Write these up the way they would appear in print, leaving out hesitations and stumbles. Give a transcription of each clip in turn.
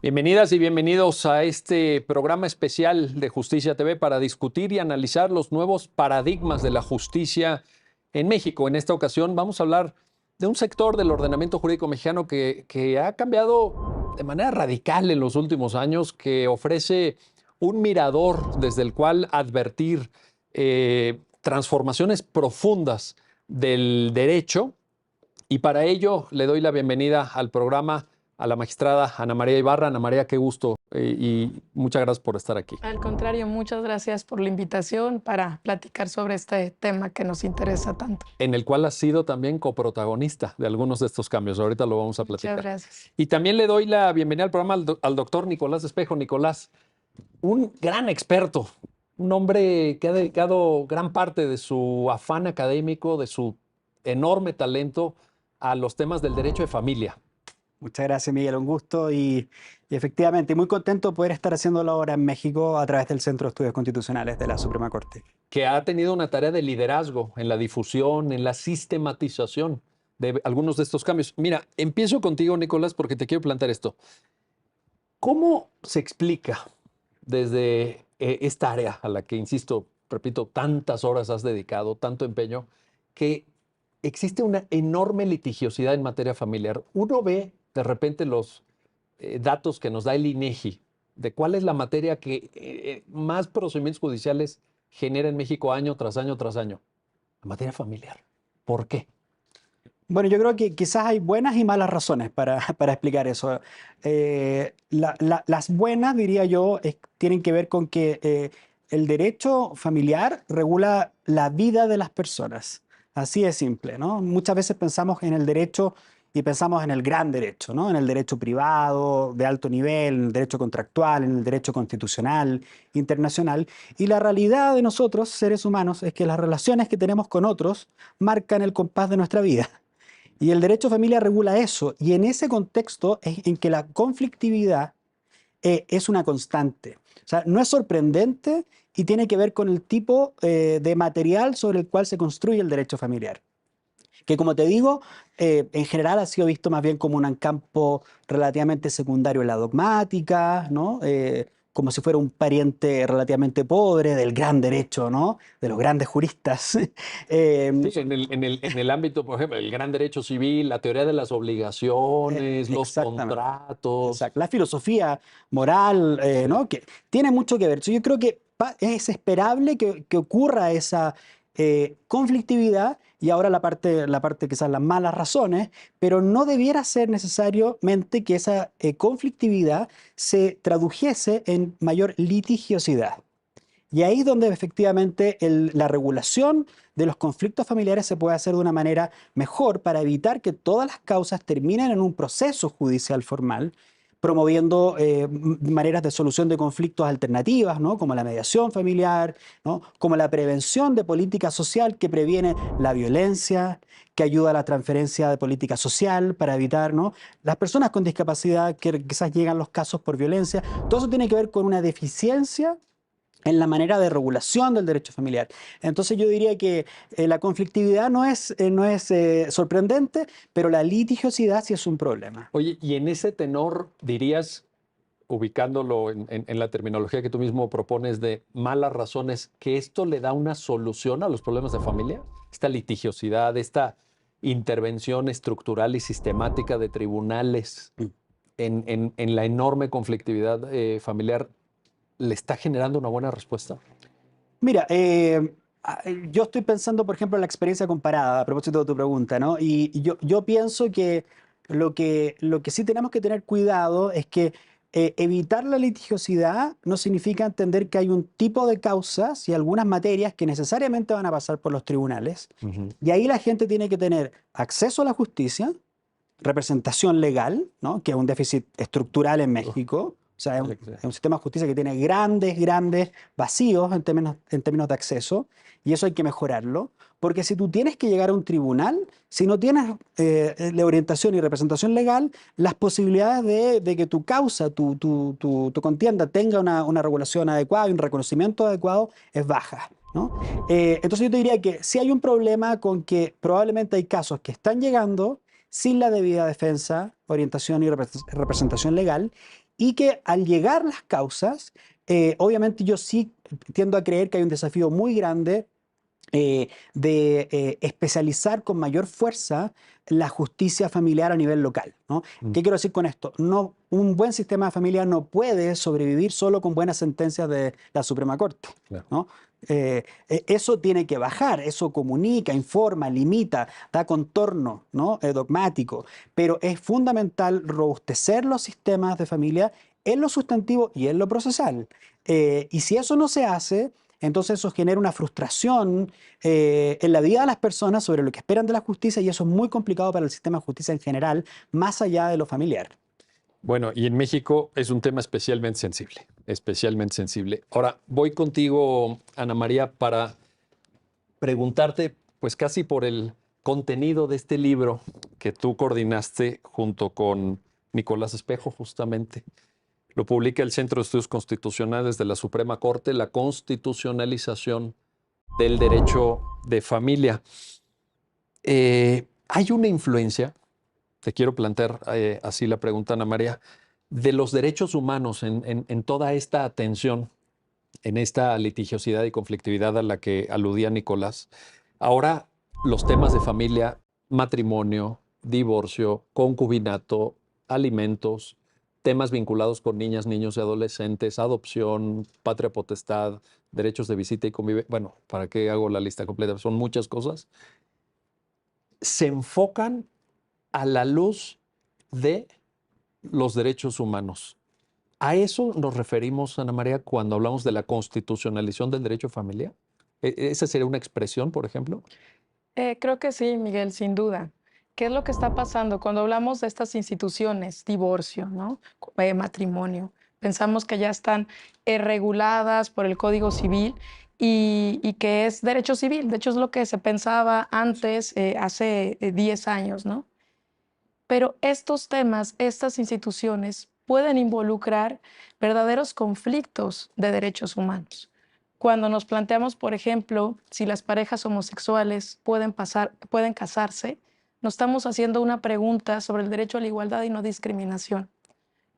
Bienvenidas y bienvenidos a este programa especial de Justicia TV para discutir y analizar los nuevos paradigmas de la justicia en México. En esta ocasión vamos a hablar de un sector del ordenamiento jurídico mexicano que ha cambiado de manera radical en los últimos años, que ofrece un mirador desde el cual advertir transformaciones profundas del derecho. Y para ello le doy la bienvenida al programa a la magistrada Ana María Ibarra. Ana María, qué gusto y muchas gracias por estar aquí. Al contrario, muchas gracias por la invitación para platicar sobre este tema que nos interesa tanto. En el cual has sido también coprotagonista de algunos de estos cambios. Ahorita lo vamos a platicar. Muchas gracias. Y también le doy la bienvenida al programa al doctor Nicolás Espejo. Nicolás, un gran experto, un hombre que ha dedicado gran parte de su afán académico, de su enorme talento a los temas del derecho de familia. Muchas gracias, Miguel. Un gusto y efectivamente muy contento de poder estar haciéndolo ahora en México a través del Centro de Estudios Constitucionales de la Suprema Corte. Que ha tenido una tarea de liderazgo en la difusión, en la sistematización de algunos de estos cambios. Mira, empiezo contigo, Nicolás, porque te quiero plantear esto. ¿Cómo se explica desde esta área a la que, insisto, repito, tantas horas has dedicado, tanto empeño, que existe una enorme litigiosidad en materia familiar? Uno ve de repente los datos que nos da el INEGI de cuál es la materia que más procedimientos judiciales genera en México año tras año tras año. La materia familiar. ¿Por qué? Bueno, yo creo que quizás hay buenas y malas razones para explicar eso. Las buenas, diría yo, tienen que ver con que el derecho familiar regula la vida de las personas. Así de simple, ¿no? Muchas veces pensamos en el derecho y pensamos en el gran derecho, ¿no? En el derecho privado de alto nivel, en el derecho contractual, en el derecho constitucional, internacional. Y la realidad de nosotros, seres humanos, es que las relaciones que tenemos con otros marcan el compás de nuestra vida. Y el derecho de familia regula eso. Y en ese contexto es en que la conflictividad es una constante. O sea, no es sorprendente y tiene que ver con el tipo de material sobre el cual se construye el derecho familiar. Que, como te digo, en general ha sido visto más bien como un campo relativamente secundario en la dogmática, ¿no? Como si fuera un pariente relativamente pobre del gran derecho, ¿no? De los grandes juristas. Sí, en el ámbito, por ejemplo, el gran derecho civil, la teoría de las obligaciones, los Exactamente. contratos. Exacto. La filosofía moral, ¿no? Que tiene mucho que ver. Yo creo que es esperable que ocurra esa conflictividad y ahora la parte quizás las malas razones, pero no debiera ser necesariamente que esa conflictividad se tradujese en mayor litigiosidad. Y ahí es donde efectivamente la regulación de los conflictos familiares se puede hacer de una manera mejor para evitar que todas las causas terminen en un proceso judicial formal, promoviendo maneras de solución de conflictos alternativas, ¿no? Como la mediación familiar, ¿no? Como la prevención de política social que previene la violencia, que ayuda a la transferencia de política social para evitar, ¿no? Las personas con discapacidad que quizás llegan los casos por violencia. Todo eso tiene que ver con una deficiencia en la manera de regulación del derecho familiar. Entonces yo diría que la conflictividad no es sorprendente, pero la litigiosidad sí es un problema. Oye, y en ese tenor dirías, ubicándolo en la terminología que tú mismo propones de malas razones, que esto le da una solución a los problemas de familia, esta litigiosidad, esta intervención estructural y sistemática de tribunales en la enorme conflictividad familiar, ¿le está generando una buena respuesta? Mira, yo estoy pensando, por ejemplo, en la experiencia comparada, a propósito de tu pregunta, ¿no? Y yo pienso que lo que sí tenemos que tener cuidado es que evitar la litigiosidad no significa entender que hay un tipo de causas y algunas materias que necesariamente van a pasar por los tribunales. Y ahí la gente tiene que tener acceso a la justicia, representación legal, ¿no? Que es un déficit estructural en México. O sea, es un sistema de justicia que tiene grandes vacíos en términos de acceso, y eso hay que mejorarlo, porque si tú tienes que llegar a un tribunal, si no tienes la orientación y representación legal, las posibilidades de que tu causa, tu contienda tenga una regulación adecuada y un reconocimiento adecuado es baja, ¿no? Entonces yo te diría que sí hay un problema con que probablemente hay casos que están llegando sin la debida defensa, orientación y representación legal, y que al llegar las causas, obviamente yo sí tiendo a creer que hay un desafío muy grande de especializar con mayor fuerza la justicia familiar a nivel local, ¿no? Mm, ¿Qué quiero decir con esto? No, un buen sistema de familia no puede sobrevivir solo con buenas sentencias de la Suprema Corte, claro. ¿no? Eso tiene que bajar, eso comunica, informa, limita, da contorno, ¿no? Dogmático, pero es fundamental robustecer los sistemas de familia en lo sustantivo y en lo procesal. Y si eso no se hace, entonces eso genera una frustración en la vida de las personas sobre lo que esperan de la justicia y eso es muy complicado para el sistema de justicia en general, más allá de lo familiar. Bueno, y en México es un tema especialmente sensible, especialmente sensible. Ahora, voy contigo, Ana María, para preguntarte, pues casi por el contenido de este libro que tú coordinaste junto con Nicolás Espejo, justamente. Lo publica el Centro de Estudios Constitucionales de la Suprema Corte, la constitucionalización del derecho de familia. ¿Hay una influencia, te quiero plantear así la pregunta, Ana María, de los derechos humanos en toda esta atención, en esta litigiosidad y conflictividad a la que aludía Nicolás? Ahora, los temas de familia, matrimonio, divorcio, concubinato, alimentos, temas vinculados con niñas, niños y adolescentes, adopción, patria potestad, derechos de visita y convivencia. Bueno, ¿para qué hago la lista completa? Son muchas cosas. Se enfocan a la luz de los derechos humanos. ¿A eso nos referimos, Ana María, cuando hablamos de la constitucionalización del derecho de familia? ¿Esa sería una expresión, por ejemplo? Creo que sí, Miguel, sin duda. ¿Qué es lo que está pasando cuando hablamos de estas instituciones, divorcio, ¿no? Matrimonio? Pensamos que ya están reguladas por el Código Civil y que es derecho civil. De hecho, es lo que se pensaba antes, hace 10 años, ¿no? Pero estos temas, estas instituciones pueden involucrar verdaderos conflictos de derechos humanos. Cuando nos planteamos, por ejemplo, si las parejas homosexuales pueden casarse, nos estamos haciendo una pregunta sobre el derecho a la igualdad y no discriminación.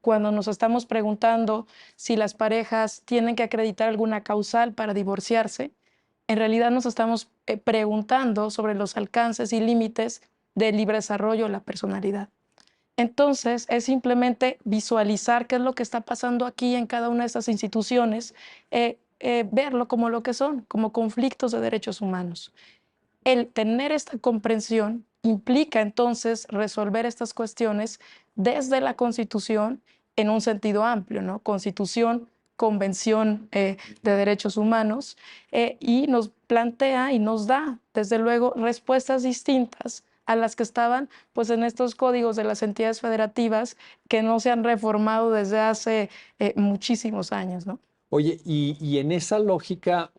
Cuando nos estamos preguntando si las parejas tienen que acreditar alguna causal para divorciarse, en realidad nos estamos preguntando sobre los alcances y límites del libre desarrollo de la personalidad. Entonces, es simplemente visualizar qué es lo que está pasando aquí en cada una de estas instituciones, verlo como lo que son, como conflictos de derechos humanos. El tener esta comprensión implica entonces resolver estas cuestiones desde la Constitución en un sentido amplio, ¿no? Constitución, Convención de Derechos Humanos, y nos plantea y nos da, desde luego, respuestas distintas a las que estaban pues, en estos códigos de las entidades federativas que no se han reformado desde hace muchísimos años, ¿no? Oye, y en esa lógica,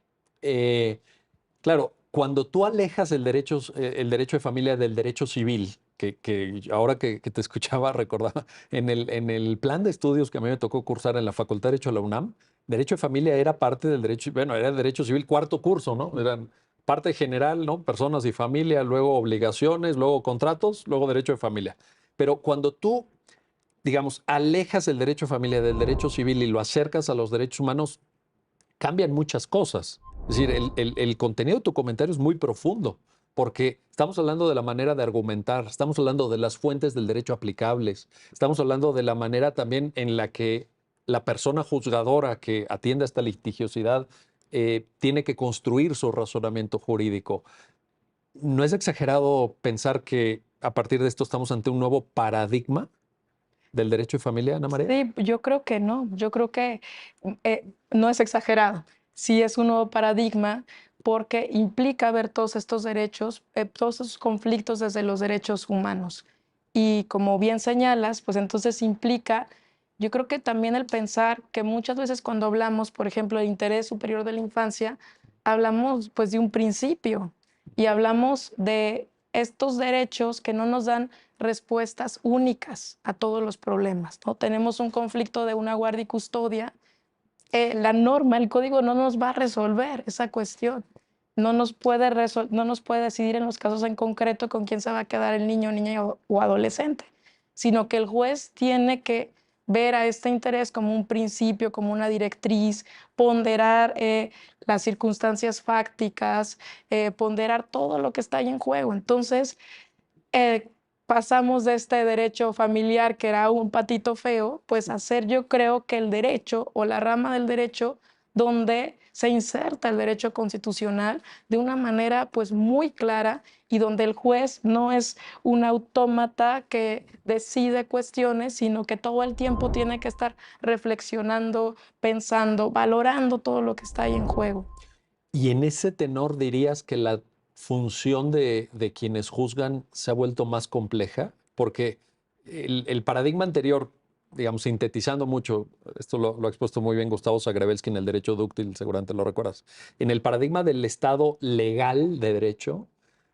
claro, cuando tú alejas el derecho de familia del derecho civil, que ahora que te escuchaba recordaba, en el plan de estudios que a mí me tocó cursar en la Facultad de Derecho de la UNAM, derecho de familia era parte del derecho, bueno, era el derecho civil cuarto curso, ¿no? Eran parte general, ¿no? Personas y familia, luego obligaciones, luego contratos, luego derecho de familia. Pero cuando tú, digamos, alejas el derecho de familia del derecho civil y lo acercas a los derechos humanos, cambian muchas cosas. Es decir, el contenido de tu comentario es muy profundo, porque estamos hablando de la manera de argumentar, estamos hablando de las fuentes del derecho aplicables, estamos hablando de la manera también en la que la persona juzgadora que atiende a esta litigiosidad tiene que construir su razonamiento jurídico. ¿No es exagerado pensar que a partir de esto estamos ante un nuevo paradigma del derecho de familia, Ana María? Sí, yo creo que no, yo creo que no es exagerado. Sí es un nuevo paradigma porque implica ver todos estos derechos, todos esos conflictos desde los derechos humanos. Y como bien señalas, pues entonces implica, yo creo que también el pensar que muchas veces cuando hablamos, por ejemplo, de interés superior de la infancia, hablamos pues de un principio y hablamos de estos derechos que no nos dan respuestas únicas a todos los problemas, ¿no? Tenemos un conflicto de una guardia y custodia, la norma, el código no nos va a resolver esa cuestión. No nos puede decidir en los casos en concreto con quién se va a quedar el niño, niña o adolescente, sino que el juez tiene que ver a este interés como un principio, como una directriz, ponderar las circunstancias fácticas, ponderar todo lo que está ahí en juego. Entonces, eh, pasamos de este derecho familiar, que era un patito feo, pues a ser, yo creo, que el derecho o la rama del derecho donde se inserta el derecho constitucional de una manera pues muy clara, y donde el juez no es un autómata que decide cuestiones, sino que todo el tiempo tiene que estar reflexionando, pensando, valorando todo lo que está ahí en juego. Y en ese tenor dirías que la función de quienes juzgan se ha vuelto más compleja, porque el paradigma anterior, digamos, sintetizando mucho, esto lo ha expuesto muy bien Gustavo Zagrebelsky en el derecho dúctil, seguramente lo recuerdas, en el paradigma del Estado legal de derecho,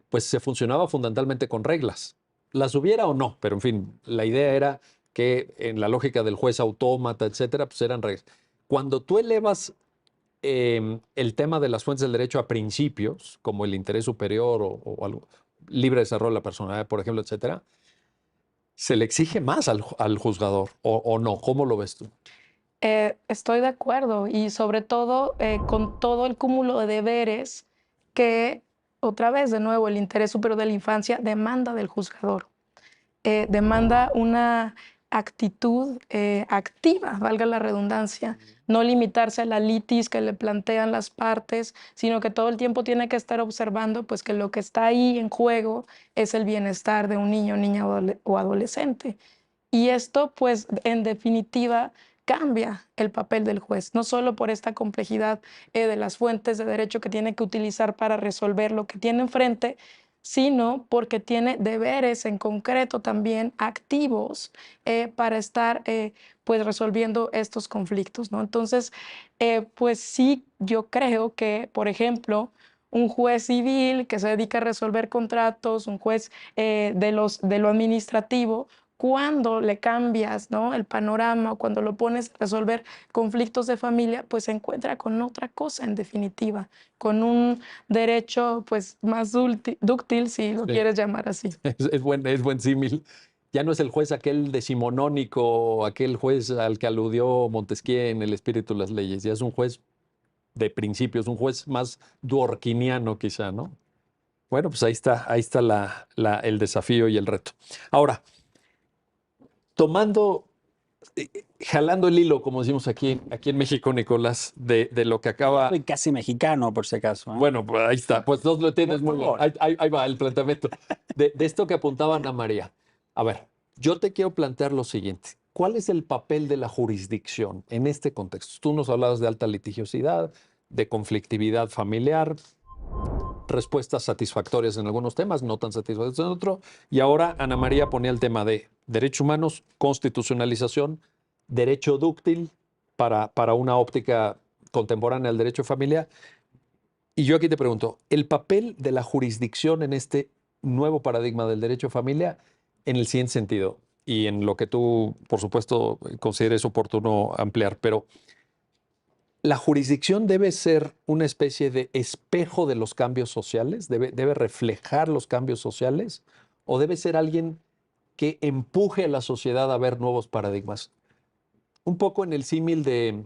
pues se funcionaba fundamentalmente con reglas, las hubiera o no, pero en fin, la idea era que en la lógica del juez autómata, etcétera, pues eran reglas. Cuando tú elevas el tema de las fuentes del derecho a principios, como el interés superior o algo, libre desarrollo de la personalidad, por ejemplo, etcétera, se le exige más al juzgador, o no. ¿Cómo lo ves tú? Estoy de acuerdo, y sobre todo con todo el cúmulo de deberes que, otra vez, de nuevo, el interés superior de la infancia demanda del juzgador. Demanda una actitud activa, valga la redundancia, no limitarse a la litis que le plantean las partes, sino que todo el tiempo tiene que estar observando pues que lo que está ahí en juego es el bienestar de un niño, niña o adolescente. Y esto, pues, en definitiva, cambia el papel del juez, no solo por esta complejidad de las fuentes de derecho que tiene que utilizar para resolver lo que tiene enfrente, sino porque tiene deberes en concreto también activos para estar pues resolviendo estos conflictos, ¿no? Entonces, pues sí, yo creo que, por ejemplo, un juez civil que se dedica a resolver contratos, un juez de lo administrativo, cuando le cambias, ¿no?, el panorama, o cuando lo pones a resolver conflictos de familia, pues se encuentra con otra cosa, en definitiva, con un derecho pues más dúctil, si lo Sí. quieres llamar así. Es buen símil. Ya no es el juez aquel decimonónico, aquel juez al que aludió Montesquieu en El espíritu de las leyes. Ya es un juez de principios, un juez más dworkiniano quizá, ¿no? Bueno, pues ahí está el desafío y el reto. Ahora, tomando, jalando el hilo, como decimos aquí en México, Nicolás, de lo que acaba. Soy casi mexicano, por si acaso, ¿eh? Bueno, pues ahí está. Pues no lo tienes Por muy bien. favor. Ahí va el planteamiento. De esto que apuntaba Ana María. A ver, yo te quiero plantear lo siguiente. ¿Cuál es el papel de la jurisdicción en este contexto? Tú nos hablabas de alta litigiosidad, de conflictividad familiar, respuestas satisfactorias en algunos temas, no tan satisfactorias en otro. Y ahora Ana María ponía el tema de derechos humanos, constitucionalización, derecho dúctil para una óptica contemporánea del derecho de familia. Y yo aquí te pregunto, ¿el papel de la jurisdicción en este nuevo paradigma del derecho de familia en el siguiente sentido? Y en lo que tú, por supuesto, consideres oportuno ampliar, pero ¿la jurisdicción debe ser una especie de espejo de los cambios sociales? ¿Debe reflejar los cambios sociales? ¿O debe ser alguien que empuje a la sociedad a ver nuevos paradigmas? Un poco en el símil de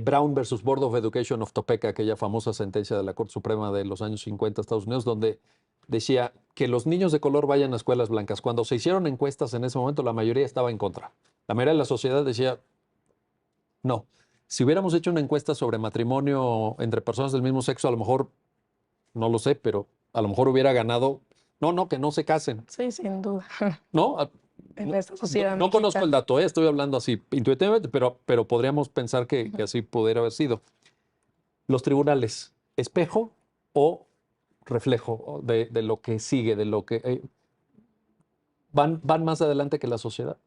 Brown versus Board of Education of Topeka, aquella famosa sentencia de la Corte Suprema de los años 50 de Estados Unidos, donde decía que los niños de color vayan a escuelas blancas. Cuando se hicieron encuestas en ese momento, la mayoría estaba en contra. La mayoría de la sociedad decía, no. Si hubiéramos hecho una encuesta sobre matrimonio entre personas del mismo sexo, a lo mejor, no lo sé, pero a lo mejor hubiera ganado, no, que no se casen, Sí, sin duda, ¿no? en No, esta sociedad no conozco el mexicana. dato, estoy hablando así intuitivamente, pero podríamos pensar que así pudiera haber sido. Los tribunales, espejo o reflejo de lo que sigue, de lo que van más adelante que la sociedad.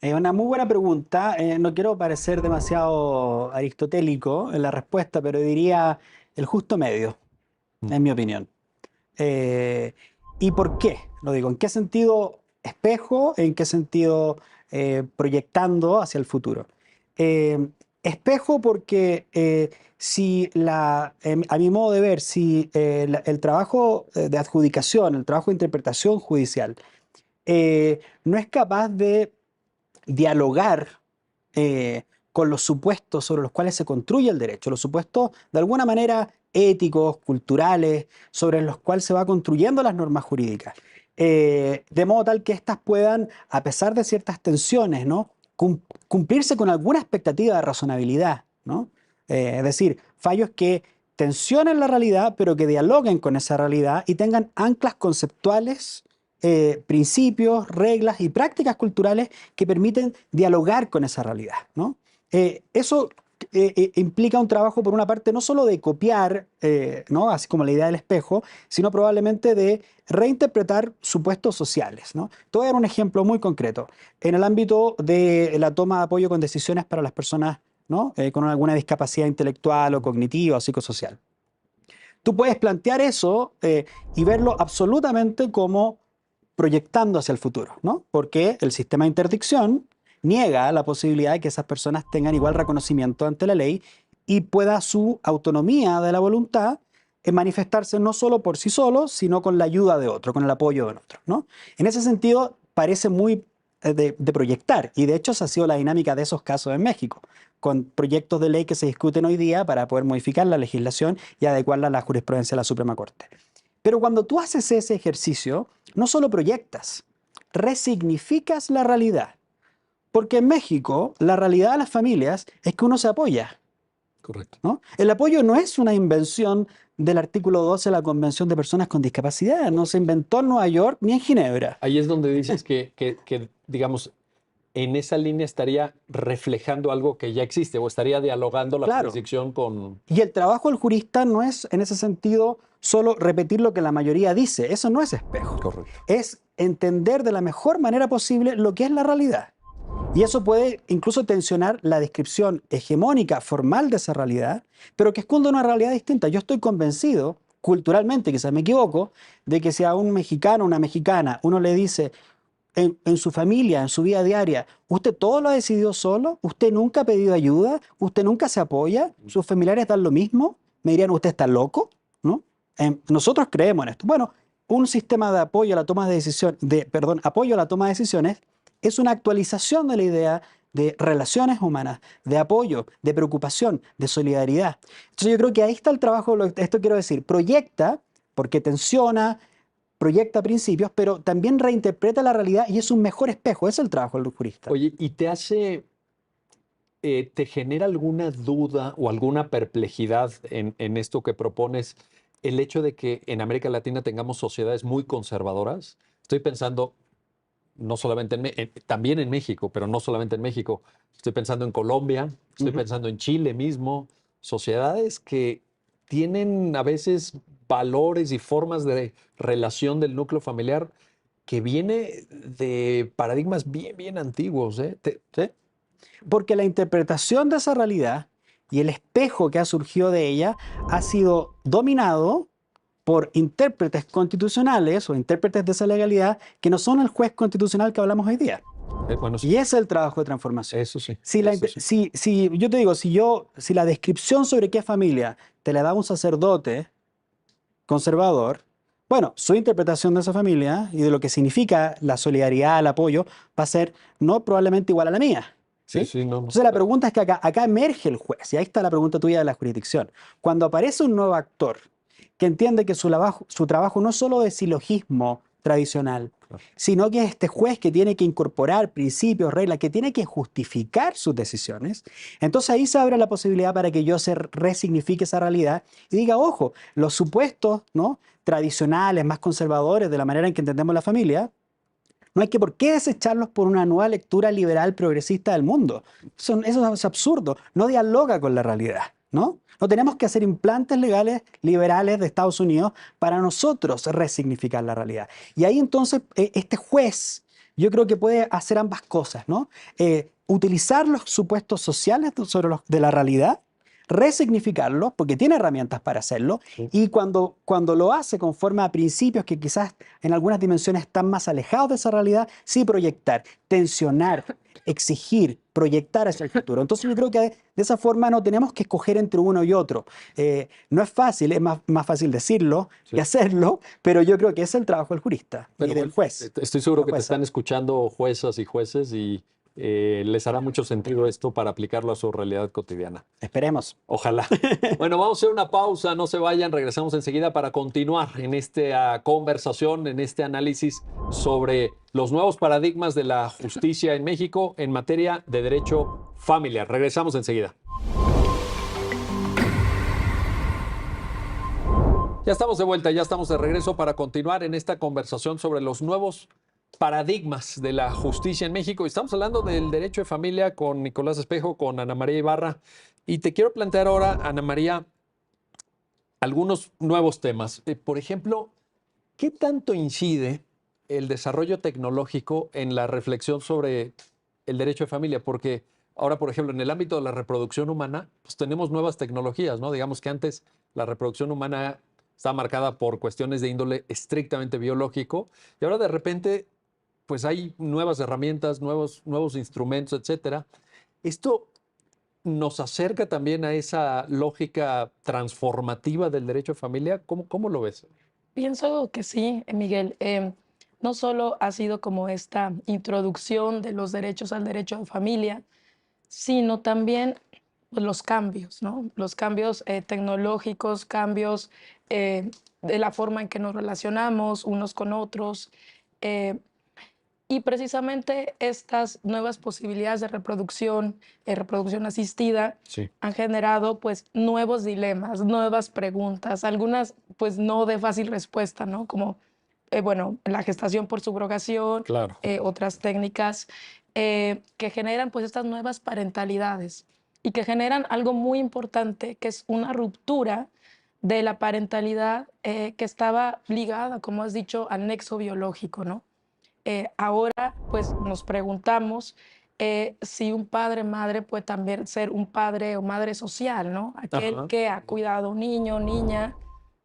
Es una muy buena pregunta. No quiero parecer demasiado aristotélico en la respuesta, pero diría el justo medio, en mi opinión. Eh, ¿Y por qué? Lo digo, ¿en qué sentido espejo? ¿En qué sentido proyectando hacia el futuro? Espejo porque a mi modo de ver, si el trabajo de adjudicación, el trabajo de interpretación judicial, no es capaz de dialogar con los supuestos sobre los cuales se construye el derecho, los supuestos de alguna manera éticos, culturales, sobre los cuales se va construyendo las normas jurídicas, de modo tal que éstas puedan, a pesar de ciertas tensiones, ¿no? Cumplirse con alguna expectativa de razonabilidad, ¿no? Es decir, fallos que tensionen la realidad, pero que dialoguen con esa realidad y tengan anclas conceptuales, principios, reglas y prácticas culturales que permiten dialogar con esa realidad, ¿no? Eso implica un trabajo, por una parte, no solo de copiar, ¿no? Así como la idea del espejo, sino probablemente de reinterpretar supuestos sociales, ¿no? Te voy a dar un ejemplo muy concreto. En el ámbito de la toma de apoyo con decisiones para las personas, ¿no? Con alguna discapacidad intelectual o cognitiva o psicosocial. Tú puedes plantear eso y verlo absolutamente como proyectando hacia el futuro, ¿no? Porque el sistema de interdicción niega la posibilidad de que esas personas tengan igual reconocimiento ante la ley y pueda su autonomía de la voluntad manifestarse no solo por sí solos, sino con la ayuda de otro, con el apoyo de otro, ¿no? En ese sentido, parece muy de proyectar, y de hecho esa ha sido la dinámica de esos casos en México, con proyectos de ley que se discuten hoy día para poder modificar la legislación y adecuarla a la jurisprudencia de la Suprema Corte. Pero cuando tú haces ese ejercicio, no solo proyectas, resignificas la realidad. Porque en México, la realidad de las familias es que uno se apoya, Correcto. ¿no? El apoyo no es una invención del artículo 12 de la Convención de Personas con Discapacidad, no se inventó en Nueva York ni en Ginebra. Ahí es donde dices que, digamos, en esa línea estaría reflejando algo que ya existe o estaría dialogando la Claro. jurisdicción con... Y el trabajo del jurista no es, en ese sentido, solo repetir lo que la mayoría dice. Eso no es espejo. Correcto. Es entender de la mejor manera posible lo que es la realidad. Y eso puede incluso tensionar la descripción hegemónica, formal de esa realidad, pero que esconde una realidad distinta. Yo estoy convencido, culturalmente, quizás me equivoco, de que si a un mexicano o una mexicana uno le dice en su familia, en su vida diaria, usted todo lo ha decidido solo, usted nunca ha pedido ayuda, usted nunca se apoya, sus familiares dan lo mismo, me dirían, usted está loco, ¿no? Nosotros creemos en esto. Bueno, un sistema de apoyo a la toma de decisiones, apoyo a la toma de decisiones es una actualización de la idea de relaciones humanas, de apoyo, de preocupación, de solidaridad. Entonces yo creo que ahí está el trabajo, esto quiero decir, proyecta, porque tensiona, proyecta principios, pero también reinterpreta la realidad y es un mejor espejo. Ese es el trabajo del jurista. Oye, ¿y te genera alguna duda o alguna perplejidad en esto que propones el hecho de que en América Latina tengamos sociedades muy conservadoras? Estoy pensando no solamente también en México, pero no solamente en México. Estoy pensando en Colombia, estoy pensando en Chile mismo, sociedades que tienen a veces valores y formas de relación del núcleo familiar que viene de paradigmas bien, bien antiguos, ¿eh? ¿Sí? Porque la interpretación de esa realidad y el espejo que ha surgido de ella ha sido dominado por intérpretes constitucionales o intérpretes de esa legalidad que no son el juez constitucional que hablamos hoy día. Bueno, sí, Y ese es el trabajo de transformación. eso sí. Si yo te digo, si la descripción sobre qué familia te la da un sacerdote conservador, bueno, su interpretación de esa familia y de lo que significa la solidaridad, el apoyo, va a ser no probablemente igual a la mía. ¿Sí? Sí, no. Entonces la pregunta es que acá emerge el juez, y ahí está la pregunta tuya de la jurisdicción. Cuando aparece un nuevo actor que entiende que su trabajo no es solo de silogismo tradicional, sino que es este juez que tiene que incorporar principios, reglas, que tiene que justificar sus decisiones, entonces ahí se abre la posibilidad para que yo se resignifique esa realidad y diga, ojo, los supuestos, ¿no?, tradicionales, más conservadores de la manera en que entendemos la familia, no hay que por qué desecharlos por una nueva lectura liberal progresista del mundo. Eso es absurdo, no dialoga con la realidad, ¿no? No tenemos que hacer implantes legales liberales de Estados Unidos para nosotros resignificar la realidad. Y ahí entonces este juez, yo creo que puede hacer ambas cosas, ¿no? Utilizar los supuestos sociales de la realidad, resignificarlos, porque tiene herramientas para hacerlo, Sí. y cuando lo hace conforme a principios que quizás en algunas dimensiones están más alejados de esa realidad, sí proyectar, tensionar, exigir, proyectar hacia el futuro. Entonces yo creo que de esa forma no tenemos que escoger entre uno y otro. No es fácil, es más fácil decirlo Sí. que hacerlo, pero yo creo que es el trabajo del jurista Pero y del bueno, juez. estoy seguro la que te jueza. están escuchando juezas y jueces y les hará mucho sentido esto para aplicarlo a su realidad cotidiana. Esperemos. Ojalá. Bueno, vamos a hacer una pausa, no se vayan, regresamos enseguida para continuar en esta conversación, en este análisis sobre los nuevos paradigmas de la justicia en México en materia de derecho familiar. Regresamos enseguida. Ya estamos de vuelta, ya estamos de regreso para continuar en esta conversación sobre los nuevos paradigmas de la justicia en México. Estamos hablando del derecho de familia con Nicolás Espejo, con Ana María Ibarra. Y te quiero plantear ahora, Ana María, algunos nuevos temas. Por ejemplo, ¿qué tanto incide el desarrollo tecnológico en la reflexión sobre el derecho de familia? Porque ahora, por ejemplo, en el ámbito de la reproducción humana, pues tenemos nuevas tecnologías, ¿no? Digamos que antes la reproducción humana estaba marcada por cuestiones de índole estrictamente biológico y ahora de repente pues hay nuevas herramientas, nuevos instrumentos, etcétera. Esto nos acerca también a esa lógica transformativa del derecho de familia. ¿Cómo lo ves? Pienso que sí, Miguel. No solo ha sido como esta introducción de los derechos al derecho de familia, sino también pues, los cambios, ¿no? Los cambios tecnológicos, cambios de la forma en que nos relacionamos unos con otros. eh, y precisamente estas nuevas posibilidades de reproducción asistida, Sí. han generado pues nuevos dilemas, nuevas preguntas, algunas pues no de fácil respuesta, ¿no? Como, bueno, la gestación por subrogación, Claro. otras técnicas que generan pues estas nuevas parentalidades y que generan algo muy importante, que es una ruptura de la parentalidad que estaba ligada, como has dicho, al nexo biológico, ¿no? Ahora, pues nos preguntamos si un padre, madre puede también ser un padre o madre social, ¿no? Aquel Ajá. que ha cuidado a un niño, niña.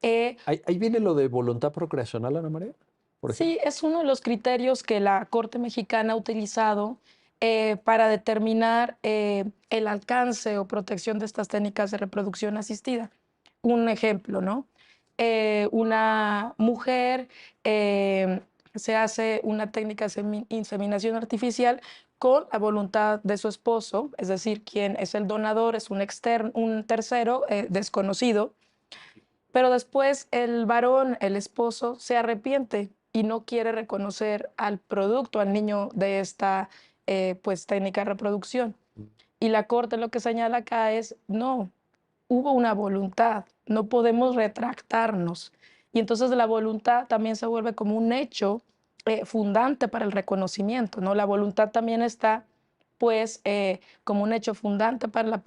Ahí viene lo de voluntad procreacional, Ana María, por ejemplo. Sí, es uno de los criterios que la Corte Mexicana ha utilizado para determinar el alcance o protección de estas técnicas de reproducción asistida. Un ejemplo, ¿no? Una mujer se hace una técnica de inseminación artificial con la voluntad de su esposo, es decir, quien es el donador es un tercero desconocido, pero después el varón, el esposo, se arrepiente y no quiere reconocer al producto, al niño de esta pues, técnica de reproducción. Y la Corte lo que señala acá es, no, hubo una voluntad, no podemos retractarnos. Y entonces la voluntad también se vuelve como un hecho fundante para el reconocimiento, ¿no? La voluntad también está, pues, como un hecho fundante para la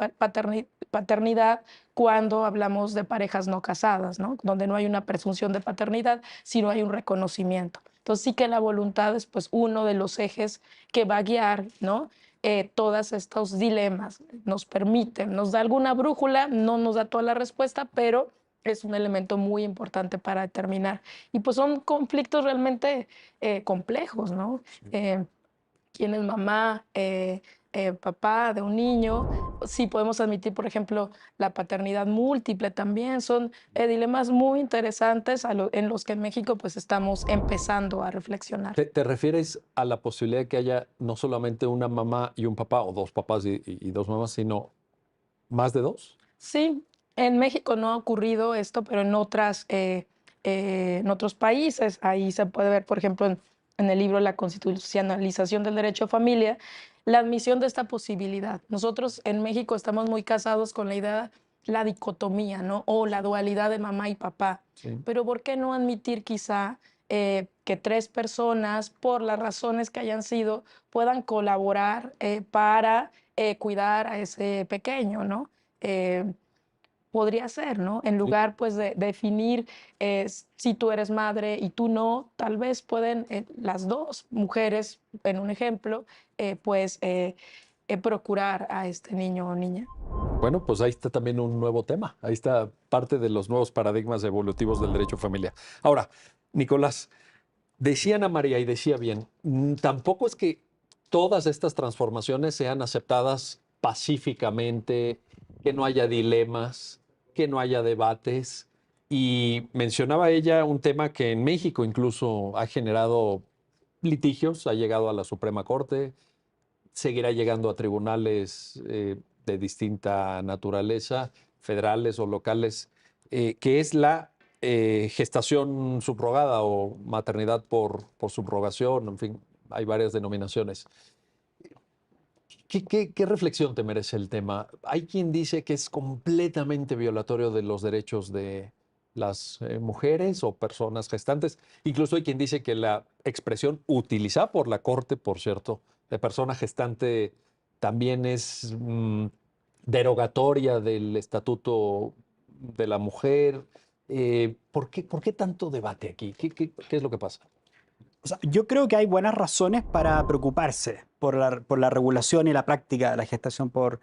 paternidad cuando hablamos de parejas no casadas, ¿no? Donde no hay una presunción de paternidad, sino hay un reconocimiento. Entonces sí que la voluntad es, pues, uno de los ejes que va a guiar, ¿no? Todos estos dilemas, nos permiten, nos da alguna brújula, no nos da toda la respuesta, pero es un elemento muy importante para determinar. Y pues son conflictos realmente complejos, ¿no? ¿Quién es mamá, papá de un niño? Sí podemos admitir, por ejemplo, la paternidad múltiple también. Son dilemas muy interesantes en los que en México pues estamos empezando a reflexionar. ¿Te refieres a la posibilidad de que haya no solamente una mamá y un papá, o dos papás y dos mamás, sino más de dos? Sí, en México no ha ocurrido esto, pero en otros países, ahí se puede ver, por ejemplo, en el libro La constitucionalización del derecho a familia, la admisión de esta posibilidad. Nosotros en México estamos muy casados con la idea, la dicotomía, ¿no? O la dualidad de mamá y papá. Sí. Pero ¿por qué no admitir quizá que tres personas, por las razones que hayan sido, puedan colaborar para cuidar a ese pequeño, ¿no? eh, podría ser, ¿no? En Sí. lugar, pues, de definir si tú eres madre y tú no, tal vez pueden las dos mujeres, en un ejemplo, pues, procurar a este niño o niña. Bueno, pues ahí está también un nuevo tema. Ahí está parte de los nuevos paradigmas evolutivos del derecho familiar. Ahora, Nicolás, decía Ana María y decía bien, tampoco es que todas estas transformaciones sean aceptadas pacíficamente, que no haya dilemas, que no haya debates. Y mencionaba ella un tema que en México incluso ha generado litigios, ha llegado a la Suprema Corte, seguirá llegando a tribunales de distinta naturaleza, federales o locales, que es la gestación subrogada o maternidad por subrogación, en fin, hay varias denominaciones. ¿Qué reflexión te merece el tema? Hay quien dice que es completamente violatorio de los derechos de las mujeres o personas gestantes. Incluso hay quien dice que la expresión utilizada por la Corte, por cierto, de persona gestante también es derogatoria del Estatuto de la Mujer. ¿Por qué tanto debate aquí? ¿Qué es lo que pasa? O sea, yo creo que hay buenas razones para preocuparse por la regulación y la práctica de la gestación por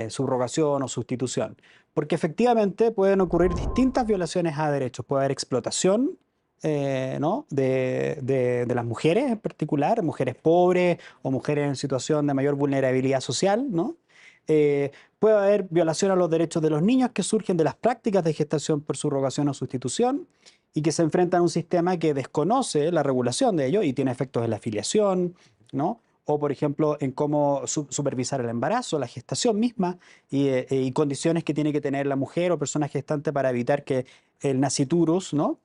subrogación o sustitución, porque efectivamente pueden ocurrir distintas violaciones a derechos. Puede haber explotación, ¿no? de las mujeres en particular, mujeres pobres o mujeres en situación de mayor vulnerabilidad social, ¿no? Puede haber violación a los derechos de los niños que surgen de las prácticas de gestación por subrogación o sustitución y que se enfrentan a un sistema que desconoce la regulación de ello y tiene efectos en la filiación, ¿no? O, por ejemplo, en cómo supervisar el embarazo, la gestación misma y condiciones que tiene que tener la mujer o persona gestante para evitar que el naciturus, ¿no?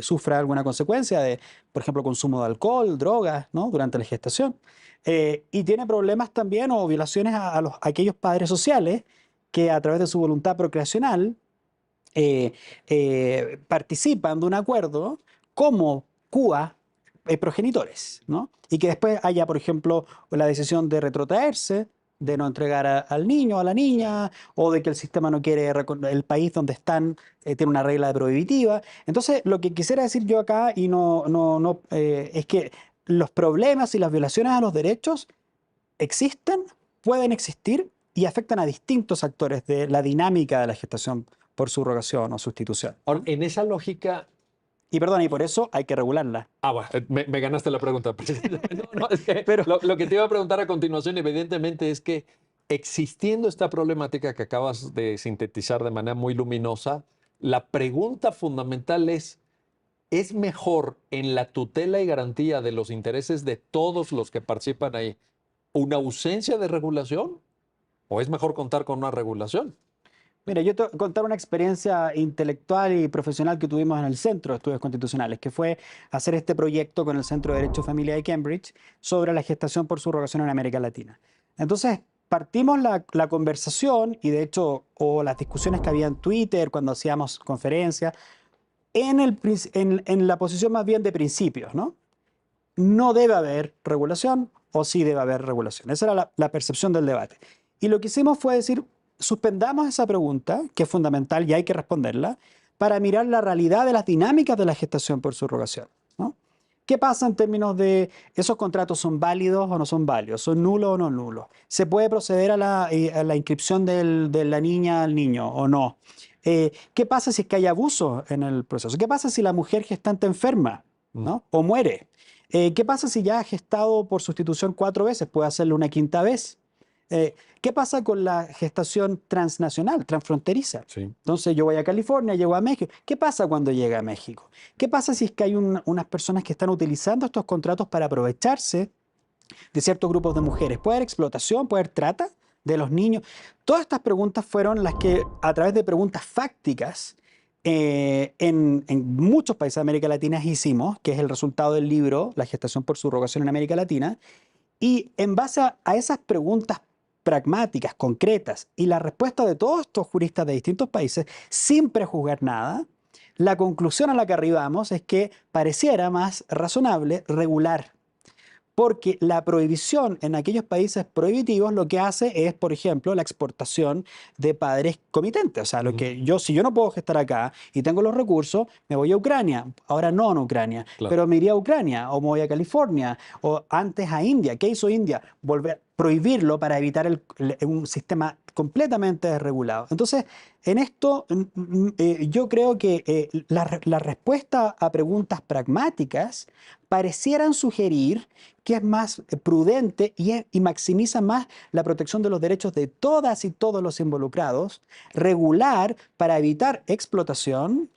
sufra alguna consecuencia de, por ejemplo, consumo de alcohol, drogas, ¿no? Durante la gestación. Y tiene problemas también o violaciones a aquellos padres sociales que a través de su voluntad procreacional participan de un acuerdo como CUA progenitores, ¿no? Y que después haya, por ejemplo, la decisión de retrotraerse, de no entregar al niño, a la niña, o de que el sistema no quiere, el país donde están tiene una regla prohibitiva. Entonces, lo que quisiera decir yo acá, y es que los problemas y las violaciones a los derechos existen, pueden existir y afectan a distintos actores de la dinámica de la gestación por subrogación o sustitución. Ahora, en esa lógica, Y perdón, y por eso hay que regularla. bueno, me ganaste la pregunta, presidente. No, es que Pero lo que te iba a preguntar a continuación, evidentemente, es que existiendo esta problemática que acabas de sintetizar de manera muy luminosa, la pregunta fundamental ¿es mejor en la tutela y garantía de los intereses de todos los que participan ahí una ausencia de regulación o es mejor contar con una regulación? mira, yo te voy a contar una experiencia intelectual y profesional que tuvimos en el Centro de Estudios Constitucionales, que fue hacer este proyecto con el Centro de Derecho y Familia de Cambridge sobre la gestación por subrogación en América Latina. Entonces, partimos la conversación y de hecho, o las discusiones que había en Twitter cuando hacíamos conferencias, en la posición más bien de principios, ¿no? No debe haber regulación o sí debe haber regulación. Esa era la percepción del debate. Y lo que hicimos fue decir, suspendamos esa pregunta, que es fundamental y hay que responderla, para mirar la realidad de las dinámicas de la gestación por subrogación, ¿no? ¿Qué pasa en términos de esos contratos son válidos o no son válidos? ¿Son nulos o no nulos? ¿Se puede proceder a la inscripción de la niña al niño o no? ¿Qué pasa si es que hay abuso en el proceso? ¿Qué pasa si la mujer gestante enferma, ¿no? O muere? ¿Qué pasa si ya ha gestado por sustitución 4 veces? ¿Puede hacerlo una quinta vez? ¿Qué pasa con la gestación transnacional, transfronteriza? Sí. Entonces yo voy a California, llego a México. ¿Qué pasa cuando llega a México? ¿Qué pasa si es que hay unas personas que están utilizando estos contratos para aprovecharse de ciertos grupos de mujeres? ¿Puede haber explotación? ¿Puede haber trata de los niños? Todas estas preguntas fueron las que, a través de preguntas fácticas, en muchos países de América Latina hicimos, que es el resultado del libro La gestación por subrogación en América Latina, y en base a esas preguntas pragmáticas, concretas, y la respuesta de todos estos juristas de distintos países, sin prejuzgar nada, la conclusión a la que arribamos es que pareciera más razonable regular. Porque la prohibición en aquellos países prohibitivos lo que hace es, por ejemplo, la exportación de padres comitentes. O sea, si yo no puedo gestar acá y tengo los recursos, me voy a Ucrania. Ahora no en Ucrania, Claro. pero me iría a Ucrania o me voy a California o antes a India. ¿Qué hizo India? Prohibirlo para evitar un sistema completamente desregulado. Entonces, en esto yo creo que la respuesta a preguntas pragmáticas parecieran sugerir que es más prudente y maximiza más la protección de los derechos de todas y todos los involucrados, regular para evitar explotación,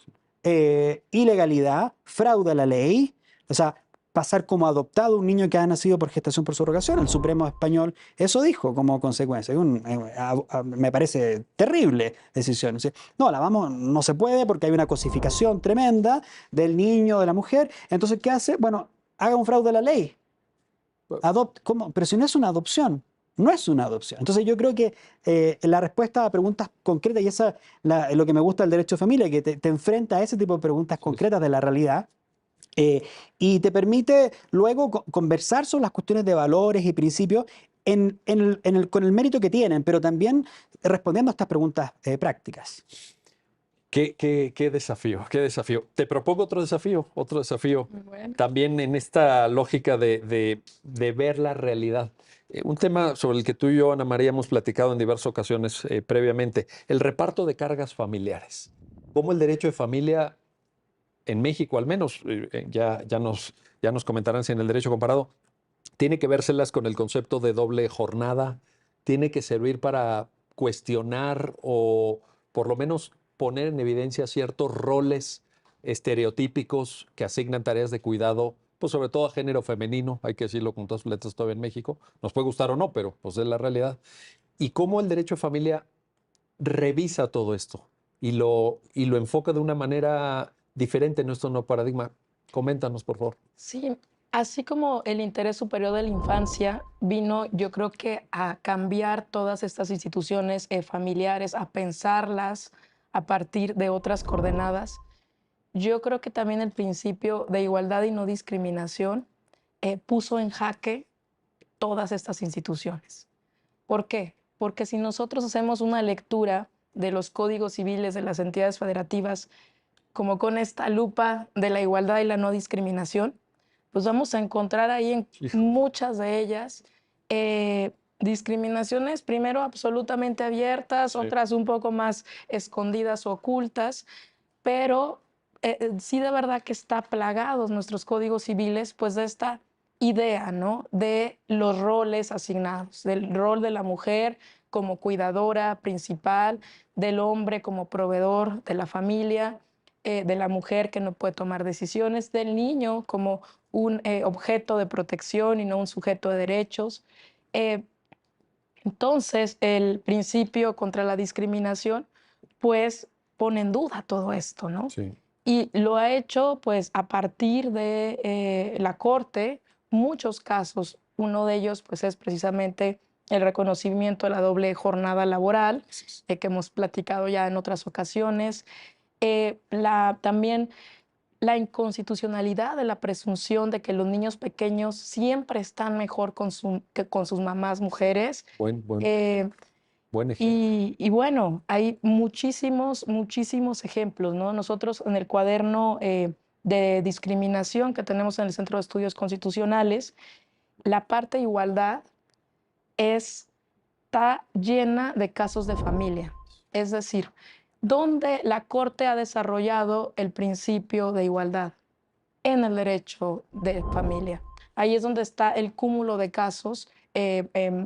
ilegalidad, fraude a la ley. O sea, pasar como adoptado un niño que ha nacido por gestación por subrogación. El Supremo español eso dijo como consecuencia. Me parece terrible decisión. Dice, no, no se puede porque hay una cosificación tremenda del niño, de la mujer. Entonces, ¿qué hace? Bueno, haga un fraude a la ley. ¿Cómo? Pero si no es una adopción, no es una adopción. Entonces yo creo que la respuesta a preguntas concretas, y esa lo que me gusta del derecho de familia, que te enfrenta a ese tipo de preguntas concretas de la realidad, y te permite luego conversar sobre las cuestiones de valores y principios con el mérito que tienen, pero también respondiendo a estas preguntas prácticas. Qué desafío, qué desafío. Te propongo otro desafío, otro desafío. Bueno. También en esta lógica de ver la realidad. Un tema sobre el que tú y yo, Ana María, hemos platicado en diversas ocasiones previamente, el reparto de cargas familiares. Cómo el derecho de familia en México, al menos, ya nos comentarán si en el derecho comparado, tiene que vérselas con el concepto de doble jornada, tiene que servir para cuestionar o por lo menos poner en evidencia ciertos roles estereotípicos que asignan tareas de cuidado, pues sobre todo a género femenino, hay que decirlo con todas sus letras todavía en México, nos puede gustar o no, pero pues es la realidad. Y cómo el derecho de familia revisa todo esto y lo enfoca de una manera diferente en nuestro nuevo paradigma. Coméntanos, por favor. Sí, así como el interés superior de la infancia vino, yo creo que a cambiar todas estas instituciones familiares, a pensarlas a partir de otras coordenadas. Yo creo que también el principio de igualdad y no discriminación puso en jaque todas estas instituciones. ¿Por qué? Porque si nosotros hacemos una lectura de los códigos civiles de las entidades federativas, como con esta lupa de la igualdad y la no discriminación, pues vamos a encontrar ahí en muchas de ellas discriminaciones, primero absolutamente abiertas, otras un poco más escondidas o ocultas, pero sí de verdad que está plagados nuestros códigos civiles, pues de esta idea, ¿no? De los roles asignados, del rol de la mujer como cuidadora principal, del hombre como proveedor de la familia, de la mujer que no puede tomar decisiones, del niño como un objeto de protección y no un sujeto de derechos. Eh, entonces, el principio contra la discriminación, pues pone en duda todo esto, ¿no? Sí. Y lo ha hecho, pues, a partir de la Corte, muchos casos. Uno de ellos, pues, es precisamente el reconocimiento de la doble jornada laboral, que hemos platicado ya en otras ocasiones. También la inconstitucionalidad de la presunción de que los niños pequeños siempre están mejor que con sus mamás mujeres. Buen ejemplo. Y bueno, hay muchísimos, muchísimos ejemplos, ¿no? Nosotros en el cuaderno de discriminación que tenemos en el Centro de Estudios Constitucionales, la parte igualdad está llena de casos de familia. Es decir, donde la Corte ha desarrollado el principio de igualdad en el derecho de familia. Ahí es donde está el cúmulo de casos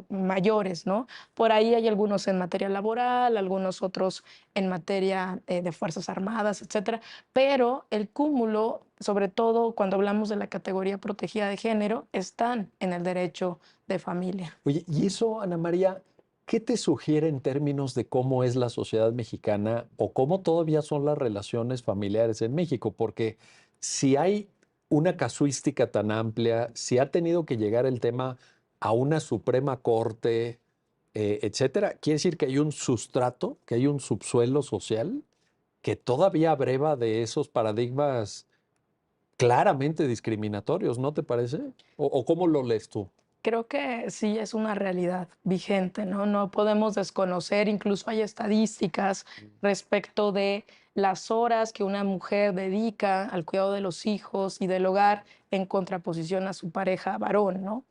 mayores, ¿no? Por ahí hay algunos en materia laboral, algunos otros en materia de Fuerzas Armadas, etcétera. Pero el cúmulo, sobre todo cuando hablamos de la categoría protegida de género, están en el derecho de familia. Oye, y eso, Ana María, ¿qué te sugiere en términos de cómo es la sociedad mexicana o cómo todavía son las relaciones familiares en México? Porque si hay una casuística tan amplia, si ha tenido que llegar el tema a una Suprema Corte, etcétera, quiere decir que hay un sustrato, que hay un subsuelo social que todavía abreva de esos paradigmas claramente discriminatorios, ¿no te parece? ¿O cómo lo lees tú? Creo que sí es una realidad vigente, ¿no? No podemos desconocer, incluso hay estadísticas respecto de las horas que una mujer dedica al cuidado de los hijos y del hogar en contraposición a su pareja varón, ¿no?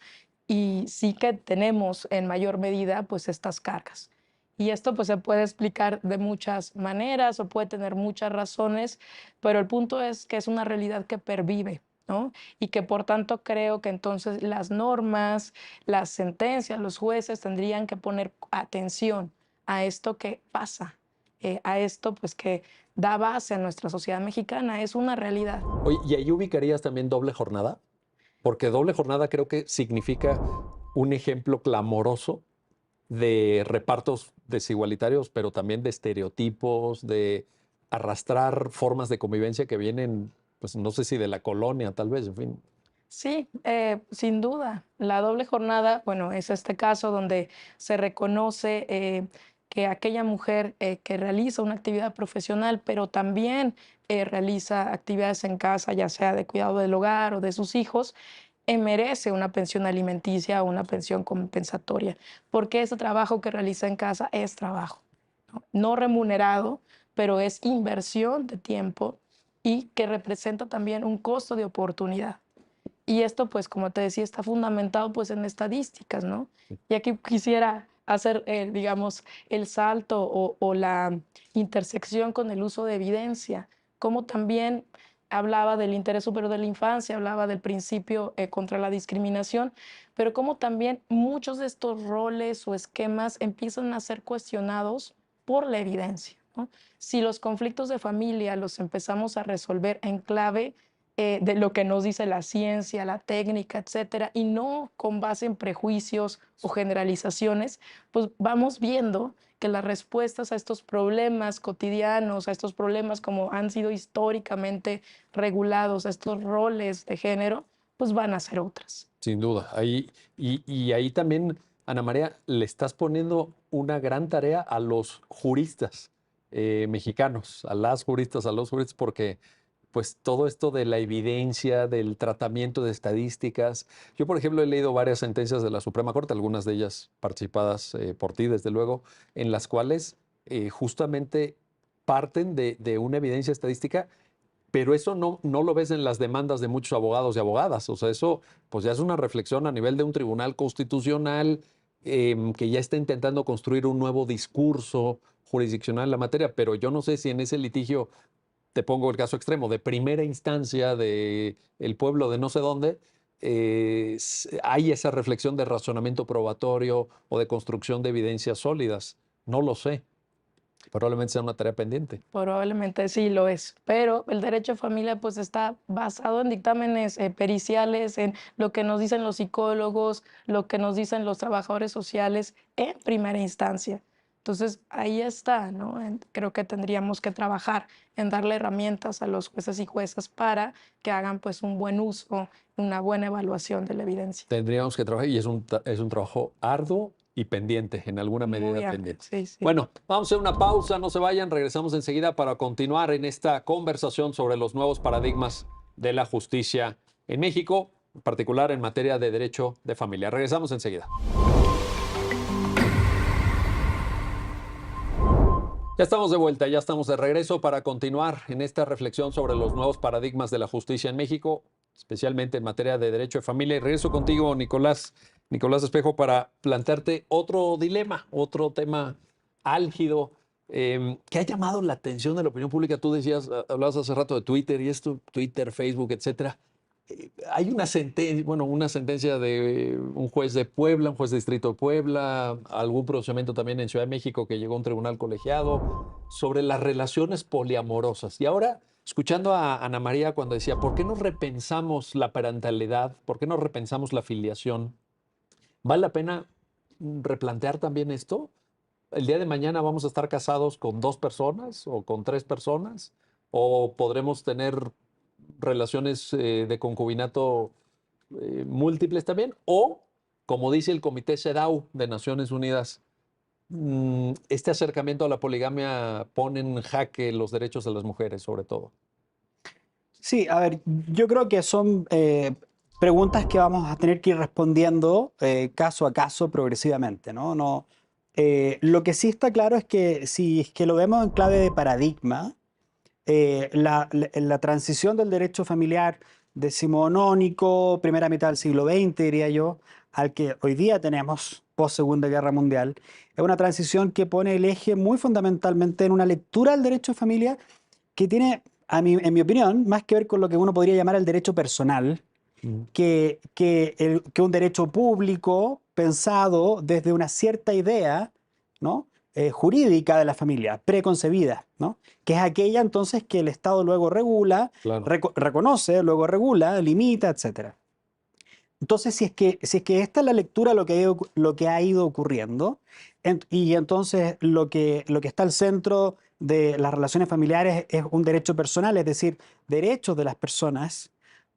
Y sí que tenemos en mayor medida pues estas cargas. Y esto pues se puede explicar de muchas maneras o puede tener muchas razones, pero el punto es que es una realidad que pervive, ¿no? Y que por tanto creo que entonces las normas, las sentencias, los jueces tendrían que poner atención a esto que pasa, a esto pues que da base a nuestra sociedad mexicana, es una realidad. Oye, ¿y ahí ubicarías también doble jornada? Porque doble jornada creo que significa un ejemplo clamoroso de repartos desigualitarios, pero también de estereotipos, de arrastrar formas de convivencia que vienen, pues no sé si de la colonia, tal vez, en fin. Sí, sin duda. La doble jornada, bueno, es este caso donde se reconoce que aquella mujer que realiza una actividad profesional, pero también realiza actividades en casa, ya sea de cuidado del hogar o de sus hijos, merece una pensión alimenticia o una pensión compensatoria, porque ese trabajo que realiza en casa es trabajo, no remunerado, pero es inversión de tiempo y que representa también un costo de oportunidad. Y esto, pues, como te decía, está fundamentado, pues, en estadísticas, ¿no? Y aquí quisiera hacer, digamos, el salto o la intersección con el uso de evidencia, como también hablaba del interés superior de la infancia, hablaba del principio contra la discriminación, pero como también muchos de estos roles o esquemas empiezan a ser cuestionados por la evidencia, ¿no? Si los conflictos de familia los empezamos a resolver en clave de lo que nos dice la ciencia, la técnica, etcétera, y no con base en prejuicios o generalizaciones, pues vamos viendo que las respuestas a estos problemas cotidianos, a estos problemas como han sido históricamente regulados, a estos roles de género, pues van a ser otras. Sin duda. Y ahí también, Ana María, le estás poniendo una gran tarea a los juristas mexicanos, a las juristas, a los juristas, porque pues todo esto de la evidencia, del tratamiento de estadísticas. Yo, por ejemplo, he leído varias sentencias de la Suprema Corte, algunas de ellas participadas por ti, desde luego, en las cuales justamente parten de una evidencia estadística, pero eso no lo ves en las demandas de muchos abogados y abogadas. O sea, eso pues ya es una reflexión a nivel de un tribunal constitucional que ya está intentando construir un nuevo discurso jurisdiccional en la materia, pero yo no sé si en ese litigio, te pongo el caso extremo, de primera instancia de el pueblo de no sé dónde, hay esa reflexión de razonamiento probatorio o de construcción de evidencias sólidas. No lo sé. Probablemente sea una tarea pendiente. Probablemente sí lo es, pero el derecho de familia pues está basado en dictámenes periciales, en lo que nos dicen los psicólogos, lo que nos dicen los trabajadores sociales en primera instancia. Entonces ahí está, ¿no? Creo que tendríamos que trabajar en darle herramientas a los jueces y juezas para que hagan pues un buen uso, una buena evaluación de la evidencia. Tendríamos que trabajar y es un trabajo arduo y pendiente, en alguna medida Muy amplio, pendiente. sí, sí. Bueno, vamos a hacer una pausa, no se vayan, regresamos enseguida para continuar en esta conversación sobre los nuevos paradigmas de la justicia en México, en particular en materia de derecho de familia. Regresamos enseguida. Ya estamos de vuelta, ya estamos de regreso para continuar en esta reflexión sobre los nuevos paradigmas de la justicia en México, especialmente en materia de derecho de familia. Y regreso contigo, Nicolás Espejo, para plantearte otro dilema, otro tema álgido que ha llamado la atención de la opinión pública. Tú decías, hablabas hace rato de Twitter y esto, Twitter, Facebook, etcétera. Hay una sentencia de un juez de Puebla, un juez de distrito de Puebla, algún procedimiento también en Ciudad de México que llegó a un tribunal colegiado sobre las relaciones poliamorosas. Y ahora, escuchando a Ana María cuando decía, ¿por qué no repensamos la parentalidad? ¿Por qué no repensamos la filiación? ¿Vale la pena replantear también esto? ¿El día de mañana vamos a estar casados con 2 personas o con 3 personas? ¿O podremos tener relaciones de concubinato múltiples también? O, como dice el Comité CEDAW de Naciones Unidas, este acercamiento a la poligamia pone en jaque los derechos de las mujeres, sobre todo. Sí, a ver, yo creo que son preguntas que vamos a tener que ir respondiendo caso a caso progresivamente, ¿no? Lo que sí está claro es que si es que lo vemos en clave de paradigma, la transición del derecho familiar decimonónico, primera mitad del siglo XX, diría yo, al que hoy día tenemos post Segunda Guerra Mundial, es una transición que pone el eje muy fundamentalmente en una lectura del derecho de familia que tiene, en mi opinión, más que ver con lo que uno podría llamar el derecho personal, que un derecho público pensado desde una cierta idea, ¿no? Jurídica de la familia, preconcebida, ¿no? Que es aquella entonces que el Estado luego regula, Claro. reconoce, luego regula, limita, etc. Entonces, si es que esta es la lectura, lo que ha ido ocurriendo, y entonces lo que está al centro de las relaciones familiares es un derecho personal, es decir, derechos de las personas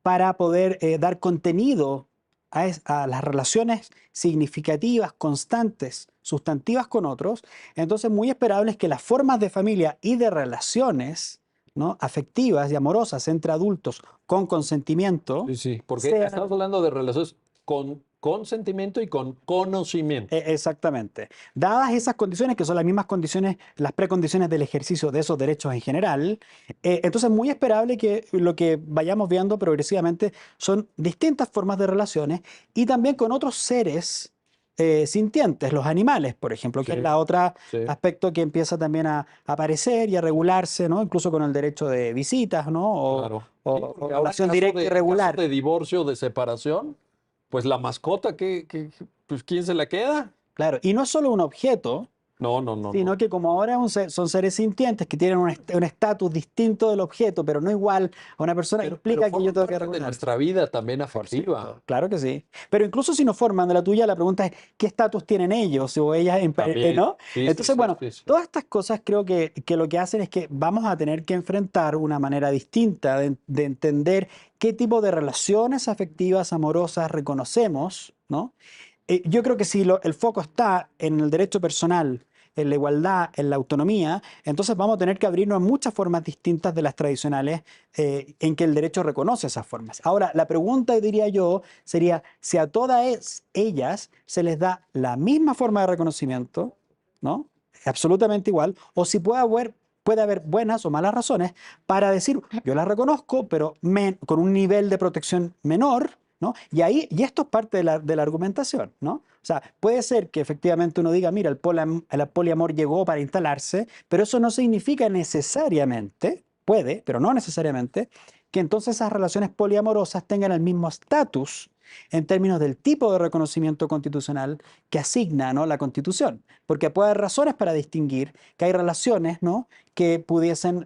para poder dar contenido a las relaciones significativas, constantes, sustantivas con otros. Entonces, muy esperable es que las formas de familia y de relaciones, ¿no?, afectivas y amorosas entre adultos con consentimiento Sí, sí, porque sean. estamos hablando de relaciones con consentimiento y con conocimiento. Exactamente. Dadas esas condiciones, que son las mismas condiciones, las precondiciones del ejercicio de esos derechos en general, entonces es muy esperable que lo que vayamos viendo progresivamente son distintas formas de relaciones y también con otros seres sintientes, los animales, por ejemplo, que es Sí, la otra sí, aspecto que empieza también a aparecer y a regularse, ¿no? Incluso con el derecho de visitas, ¿no? O, claro. o- Sí, o porque ahora relación directa y en caso regular. de divorcio o de separación, pues la mascota, pues ¿quién se la queda? Claro, y no es solo un objeto, No, no, no, no. sino que como ahora son seres sintientes que tienen un estatus distinto del objeto, pero no igual a una persona, Pero implica que yo forman tengo que parte de regular. nuestra vida también Por afectiva. cierto, claro que sí. Pero incluso si no forman de la tuya, la pregunta es, ¿qué estatus tienen ellos o ellas, También. ¿no? Sí, sí, Entonces, sí, bueno, sí, sí. todas estas cosas creo que lo que hacen es que vamos a tener que enfrentar una manera distinta de entender qué tipo de relaciones afectivas, amorosas reconocemos, ¿no? Yo creo que si el foco está en el derecho personal, en la igualdad, en la autonomía, entonces vamos a tener que abrirnos a muchas formas distintas de las tradicionales en que el derecho reconoce esas formas. Ahora, la pregunta, diría yo, sería si a todas ellas se les da la misma forma de reconocimiento, ¿no? Absolutamente igual, o si puede haber buenas o malas razones para decir, yo las reconozco, pero con un nivel de protección menor, ¿no? Y esto es parte de la argumentación, ¿no? O sea, puede ser que efectivamente uno diga, mira, el poliamor llegó para instalarse, pero eso no significa necesariamente, puede, pero no necesariamente, que entonces esas relaciones poliamorosas tengan el mismo estatus en términos del tipo de reconocimiento constitucional que asigna, ¿no?, la Constitución. Porque puede haber razones para distinguir que hay relaciones, ¿no?, que pudiesen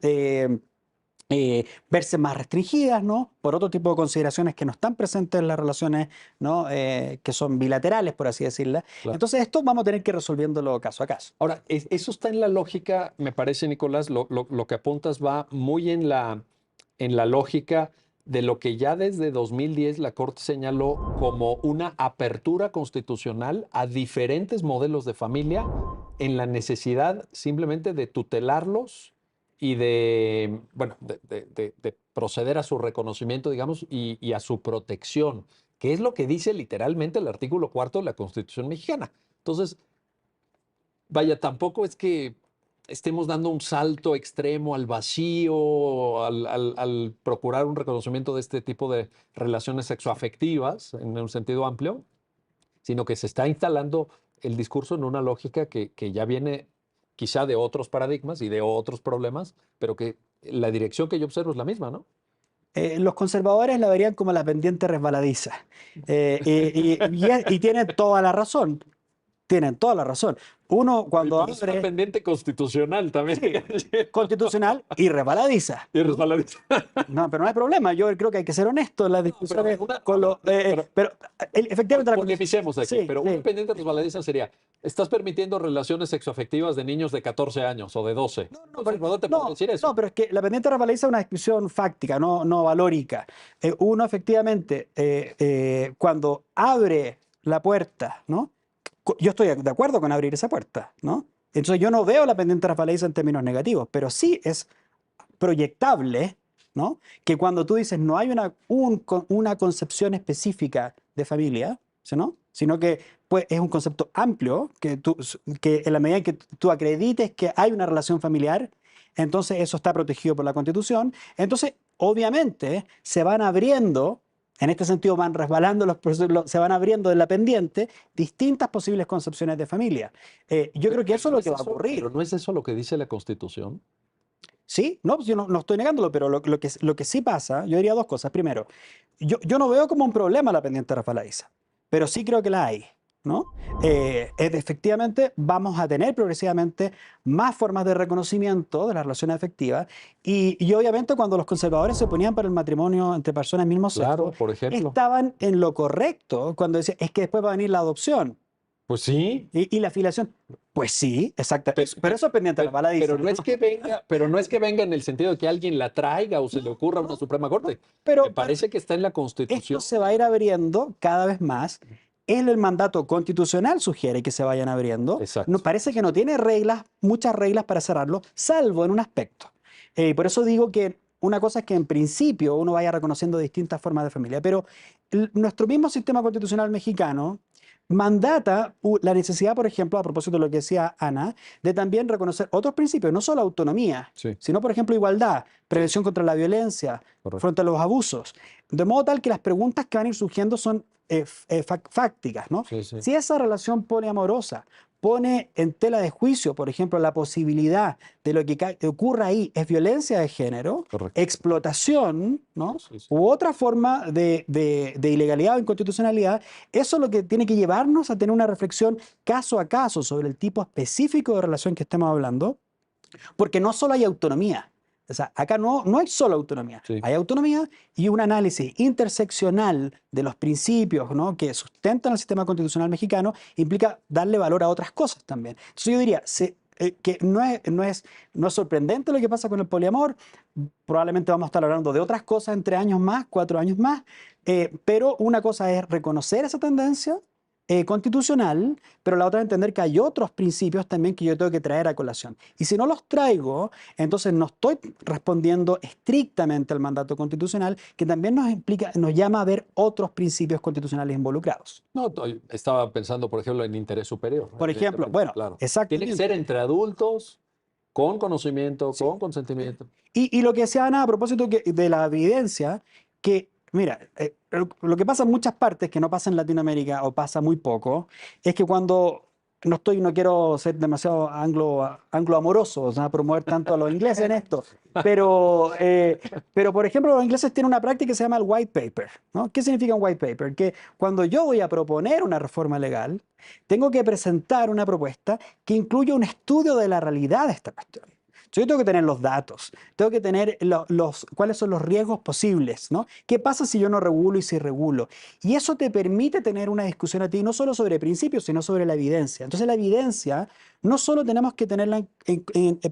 verse más restringidas, ¿no?, por otro tipo de consideraciones que no están presentes en las relaciones, ¿no?, que son bilaterales, por así decirlo. Claro. Entonces, esto vamos a tener que ir resolviéndolo caso a caso. Ahora, eso está en la lógica, me parece, Nicolás, lo que apuntas va muy en la lógica de lo que ya desde 2010 la Corte señaló como una apertura constitucional a diferentes modelos de familia en la necesidad simplemente de tutelarlos y de, bueno, de proceder a su reconocimiento, digamos, y a su protección, que es lo que dice literalmente el artículo 4 de la Constitución mexicana. Entonces, vaya, tampoco es que estemos dando un salto extremo al vacío, al procurar un reconocimiento de este tipo de relaciones sexoafectivas en un sentido amplio, sino que se está instalando el discurso en una lógica que ya viene quizá de otros paradigmas y de otros problemas, pero que la dirección que yo observo es la misma, ¿no? Los conservadores la verían como la pendiente resbaladiza. Y tienen toda la razón. Tienen toda la razón. Uno cuando Pero es una abre, pendiente constitucional también. sí, constitucional y resbaladiza, Y ¿no? resbaladiza. No, pero no hay problema. Yo creo que hay que ser honesto en las Pero discusiones una, con los. Pero efectivamente la constitución. polemicemos aquí, Sí, pero una sí. pendiente resbaladiza sería, estás permitiendo relaciones sexoafectivas de niños de 14 años o de 12. No, Un no, pero, conservador te puede no, decir eso. no, pero es que la pendiente resbaladiza es una descripción fáctica, no valórica. Uno efectivamente, cuando abre la puerta, ¿no? Yo estoy de acuerdo con abrir esa puerta, ¿no? Entonces yo no veo la pendiente resbaladiza en términos negativos, pero sí es proyectable, ¿no?, que cuando tú dices no hay una concepción específica de familia, ¿sí, no?, sino que pues, es un concepto amplio, que en la medida en que tú acredites que hay una relación familiar, entonces eso está protegido por la Constitución. Entonces, obviamente, se van abriendo, en este sentido van resbalando los procesos, se van abriendo en la pendiente distintas posibles concepciones de familia. Yo creo que eso es lo que va a ocurrir. Pero no es eso lo que dice la Constitución. Sí, no, pues yo no estoy negándolo, pero lo que sí pasa, yo diría dos cosas. Primero, yo no veo como un problema la pendiente resbaladiza, pero sí creo que la hay. ¿no? Efectivamente vamos a tener progresivamente más formas de reconocimiento de las relaciones afectivas y obviamente cuando los conservadores se oponían para el matrimonio entre personas del mismo Claro, sexo, por ejemplo. estaban en lo correcto cuando decían, es que después va a venir la adopción Pues sí, y la filiación. Pues sí, exacto. Pero eso es pendiente de la pero baladiza. no es que venga, pero no es que venga en el sentido de que alguien la traiga o se le ocurra a una Suprema Corte. Me Pero parece que está en la esto Constitución. se va a ir abriendo cada vez más. El mandato constitucional sugiere que se vayan abriendo. Nos Exacto. parece que no tiene reglas, muchas reglas para cerrarlo, salvo en un aspecto. Por eso digo que una cosa es que en principio uno vaya reconociendo distintas formas de familia, pero nuestro mismo sistema constitucional mexicano mandata la necesidad, por ejemplo, a propósito de lo que decía Ana, de también reconocer otros principios, no solo autonomía, Sí, sino, por ejemplo, igualdad, prevención contra la violencia, correcto. frente a los abusos. De modo tal que las preguntas que van a ir surgiendo son fácticas, ¿no? Sí, sí. Si esa relación poliamorosa pone en tela de juicio, por ejemplo, la posibilidad de lo que ocurra ahí es violencia de género, Correcto. explotación, ¿no? Sí, sí. U otra forma de ilegalidad o inconstitucionalidad, eso es lo que tiene que llevarnos a tener una reflexión caso a caso sobre el tipo específico de relación que estemos hablando, porque no solo hay autonomía. O sea, acá no hay solo autonomía. Sí. Hay autonomía y un análisis interseccional de los principios, ¿no?, que sustentan el sistema constitucional mexicano implica darle valor a otras cosas también. Entonces yo diría que no es sorprendente lo que pasa con el poliamor. Probablemente vamos a estar hablando de otras cosas en 3 años más, 4 años más. Pero una cosa es reconocer esa tendencia constitucional, pero la otra es entender que hay otros principios también que yo tengo que traer a colación. Y si no los traigo, entonces no estoy respondiendo estrictamente al mandato constitucional, que también nos llama a ver otros principios constitucionales involucrados. No, estaba pensando, por ejemplo, en interés superior, Por ejemplo, evidentemente, bueno, claro. Tiene que exactamente. ser entre adultos, con conocimiento, Sí. con consentimiento. Y lo que decía Ana a propósito de la evidencia, que, mira, lo que pasa en muchas partes, que no pasa en Latinoamérica o pasa muy poco, es que cuando no quiero ser demasiado anglo-amoroso, o sea, promover tanto a los ingleses en esto, pero por ejemplo, los ingleses tienen una práctica que se llama el white paper, ¿no? ¿Qué significa un white paper? Que cuando yo voy a proponer una reforma legal, tengo que presentar una propuesta que incluya un estudio de la realidad de esta cuestión. Yo tengo que tener los datos, tengo que tener cuáles son los riesgos posibles, ¿no? ¿Qué pasa si yo no regulo y si regulo? Y eso te permite tener una discusión a ti no solo sobre principios, sino sobre la evidencia. Entonces la evidencia no solo tenemos que tenerla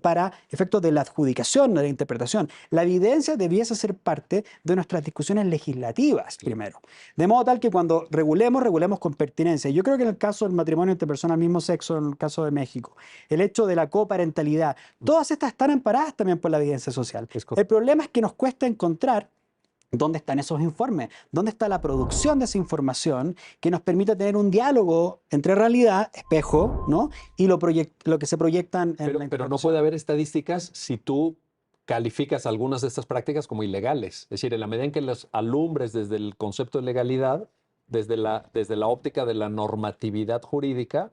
para efectos de la adjudicación, de la interpretación. La evidencia debiese ser parte de nuestras discusiones legislativas primero. De modo tal que cuando regulemos con pertinencia. Yo creo que en el caso del matrimonio entre personas del mismo sexo, en el caso de México, el hecho de la coparentalidad, todas estas están amparadas también por la evidencia social. Es correcto. El problema es que nos cuesta encontrar dónde están esos informes, dónde está la producción de esa información que nos permite tener un diálogo entre realidad, espejo, ¿no?, y lo que se proyectan en la Pero no interpretación. puede haber estadísticas si tú calificas algunas de estas prácticas como ilegales. Es decir, en la medida en que las alumbres desde el concepto de legalidad, desde la óptica de la normatividad jurídica,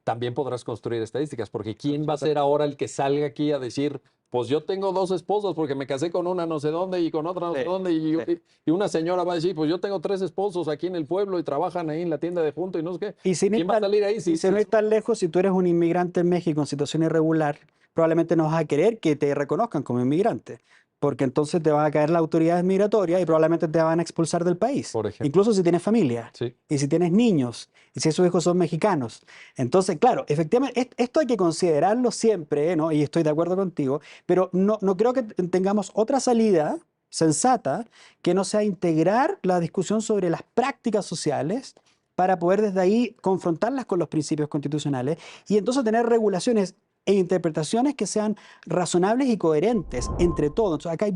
también podrás construir estadísticas, porque ¿quién va a ser ahora el que salga aquí a decir, pues yo tengo 2 esposos porque me casé con una no sé dónde y con otra no sé Sí, dónde, sí. y una señora va a decir, pues yo tengo 3 esposos aquí en el pueblo y trabajan ahí en la tienda de junto y no sé qué? Y sin ir ¿Quién va a tan, salir ahí? y sin ir tan lejos, si tú eres un inmigrante en México en situación irregular, probablemente no vas a querer que te reconozcan como inmigrante, porque entonces te van a caer las autoridades migratorias y probablemente te van a expulsar del país, Por ejemplo. incluso si tienes familia, Sí. y si tienes niños, y si esos hijos son mexicanos. Entonces, claro, efectivamente, esto hay que considerarlo siempre, ¿no? Y estoy de acuerdo contigo, pero no creo que tengamos otra salida sensata que no sea integrar la discusión sobre las prácticas sociales para poder desde ahí confrontarlas con los principios constitucionales y entonces tener regulaciones e interpretaciones que sean razonables y coherentes entre todos. Entonces, acá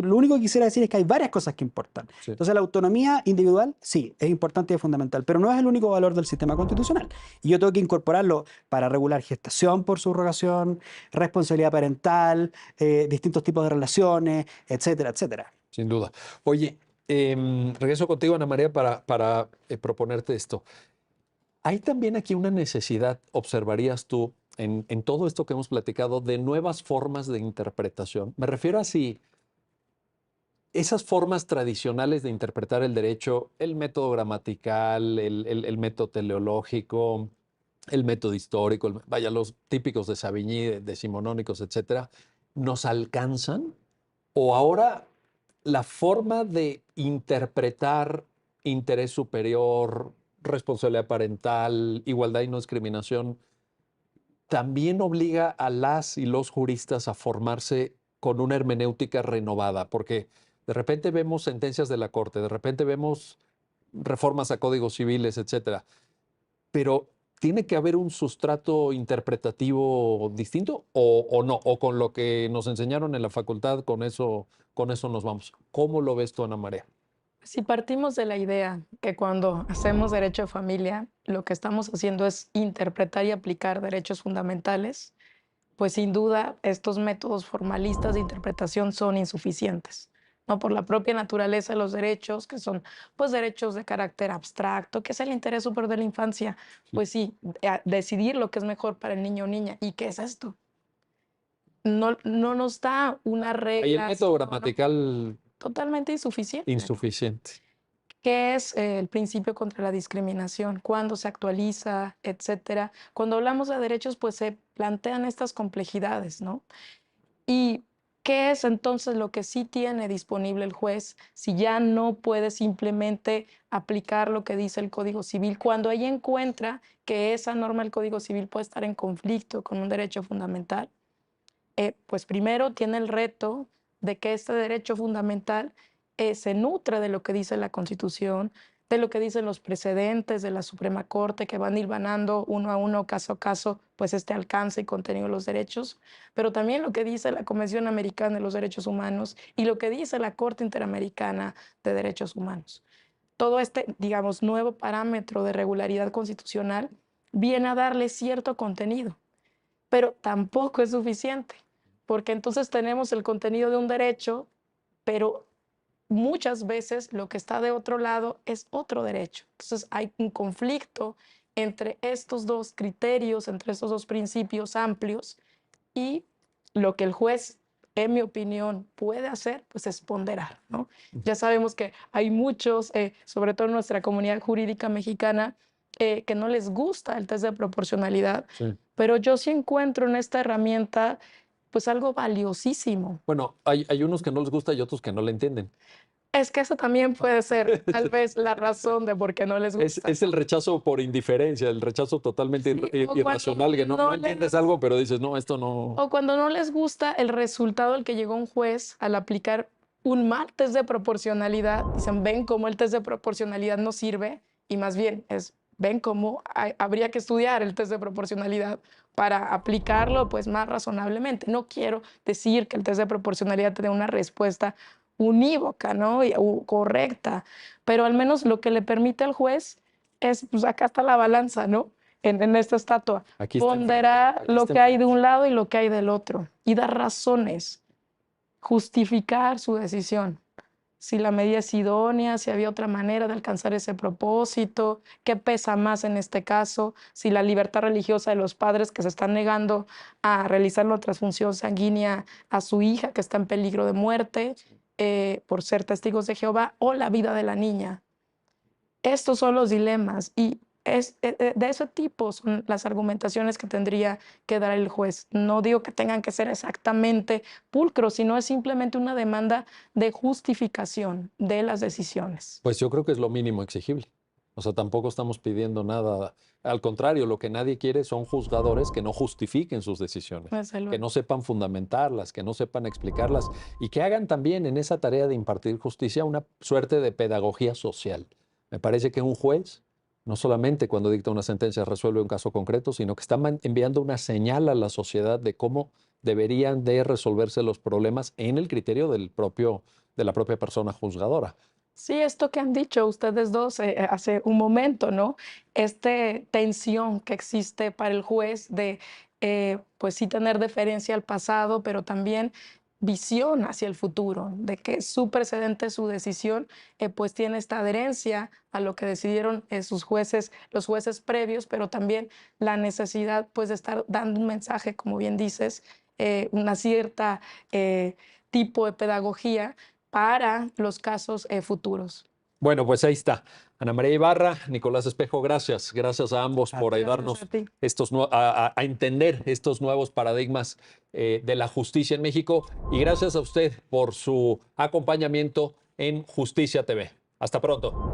lo único que quisiera decir es que hay varias cosas que importan. Sí. Entonces, la autonomía individual, sí, es importante y es fundamental, pero no es el único valor del sistema constitucional. Y yo tengo que incorporarlo para regular gestación por subrogación, responsabilidad parental, distintos tipos de relaciones, etcétera, etcétera. Sin duda. Oye, regreso contigo, Ana María, para proponerte esto. Hay también aquí una necesidad, observarías tú, en todo esto que hemos platicado, de nuevas formas de interpretación. Me refiero a si esas formas tradicionales de interpretar el derecho, el método gramatical, el método teleológico, el método histórico, vaya, los típicos de Savigny, decimonónicos, etcétera, ¿nos alcanzan? ¿O ahora la forma de interpretar interés superior, responsabilidad parental, igualdad y no discriminación, también obliga a las y los juristas a formarse con una hermenéutica renovada? Porque de repente vemos sentencias de la Corte, de repente vemos reformas a códigos civiles, etcétera, pero ¿tiene que haber un sustrato interpretativo distinto o no? ¿O con lo que nos enseñaron en la facultad, con eso nos vamos? ¿Cómo lo ves tú, Ana María? Si partimos de la idea que cuando hacemos derecho de familia, lo que estamos haciendo es interpretar y aplicar derechos fundamentales, pues sin duda estos métodos formalistas de interpretación son insuficientes, ¿no? Por la propia naturaleza de los derechos, que son pues derechos de carácter abstracto, que es el interés superior de la infancia, Sí. pues sí, decidir lo que es mejor para el niño o niña. ¿Y qué es esto? No nos da una Ahí el regla así método como, ¿no? gramatical Totalmente insuficiente, ¿no? insuficiente. ¿Qué es el principio contra la discriminación? ¿Cuándo se actualiza, etcétera? Cuando hablamos de derechos, pues se plantean estas complejidades, ¿no? ¿Y qué es entonces lo que sí tiene disponible el juez si ya no puede simplemente aplicar lo que dice el Código Civil cuando ella encuentra que esa norma del Código Civil puede estar en conflicto con un derecho fundamental? Pues primero tiene el reto de que este derecho fundamental se nutre de lo que dice la Constitución, de lo que dicen los precedentes de la Suprema Corte, que van hilvanando uno a uno, caso a caso, pues este alcance y contenido de los derechos, pero también lo que dice la Convención Americana de los Derechos Humanos y lo que dice la Corte Interamericana de Derechos Humanos. Todo este, digamos, nuevo parámetro de regularidad constitucional viene a darle cierto contenido, pero tampoco es suficiente, porque entonces tenemos el contenido de un derecho, pero muchas veces lo que está de otro lado es otro derecho. Entonces hay un conflicto entre estos dos criterios, entre estos dos principios amplios, y lo que el juez, en mi opinión, puede hacer, pues es ponderar, ¿no? Ya sabemos que hay muchos, sobre todo en nuestra comunidad jurídica mexicana, que no les gusta el test de proporcionalidad, Sí. pero yo sí encuentro en esta herramienta pues algo valiosísimo. Bueno, hay unos que no les gusta y otros que no le entienden. Es que eso también puede ser tal vez la razón de por qué no les gusta, Es el ¿no? rechazo por indiferencia, el rechazo totalmente Sí, o cuando irracional, que no no entiendes les, algo, pero dices, no, esto no. o cuando no les gusta el resultado al que llegó un juez al aplicar un mal test de proporcionalidad. Dicen, ven cómo el test de proporcionalidad no sirve, y más bien es, ven cómo habría que estudiar el test de proporcionalidad para aplicarlo pues más razonablemente. No quiero decir que el test de proporcionalidad te dé una respuesta unívoca, ¿no? Correcta, pero al menos lo que le permite al juez es, pues acá está la balanza, ¿no? En esta estatua, Aquí está enfrente, ponderar aquí lo está que hay de enfrente. un lado y lo que hay del otro y dar razones, justificar su decisión. Si la medida es idónea, si había otra manera de alcanzar ese propósito, qué pesa más en este caso, si la libertad religiosa de los padres que se están negando a realizar la transfusión sanguínea a su hija que está en peligro de muerte por ser testigos de Jehová, o la vida de la niña. Estos son los dilemas y de ese tipo son las argumentaciones que tendría que dar el juez. No digo que tengan que ser exactamente pulcros, sino es simplemente una demanda de justificación de las decisiones. Pues yo creo que es lo mínimo exigible. O sea, tampoco estamos pidiendo nada. Al contrario, lo que nadie quiere son juzgadores que no justifiquen sus decisiones, Desde que luego. no sepan fundamentarlas, que no sepan explicarlas y que hagan también en esa tarea de impartir justicia una suerte de pedagogía social. Me parece que un juez, no solamente cuando dicta una sentencia resuelve un caso concreto, sino que está enviando una señal a la sociedad de cómo deberían de resolverse los problemas en el criterio de la propia persona juzgadora. Sí, esto que han dicho ustedes dos hace un momento, ¿no? Esta tensión que existe para el juez de, pues sí tener deferencia al pasado, pero también visión hacia el futuro, de que su precedente, su decisión, pues tiene esta adherencia a lo que decidieron sus jueces, los jueces previos, pero también la necesidad, pues, de estar dando un mensaje, como bien dices, una cierta tipo de pedagogía, para los casos futuros. Bueno, pues ahí está. Ana María Ibarra, Nicolás Espejo, gracias. Gracias a ambos por Gracias ayudarnos a ti. a entender estos nuevos paradigmas de la justicia en México. Y gracias a usted por su acompañamiento en Justicia TV. Hasta pronto.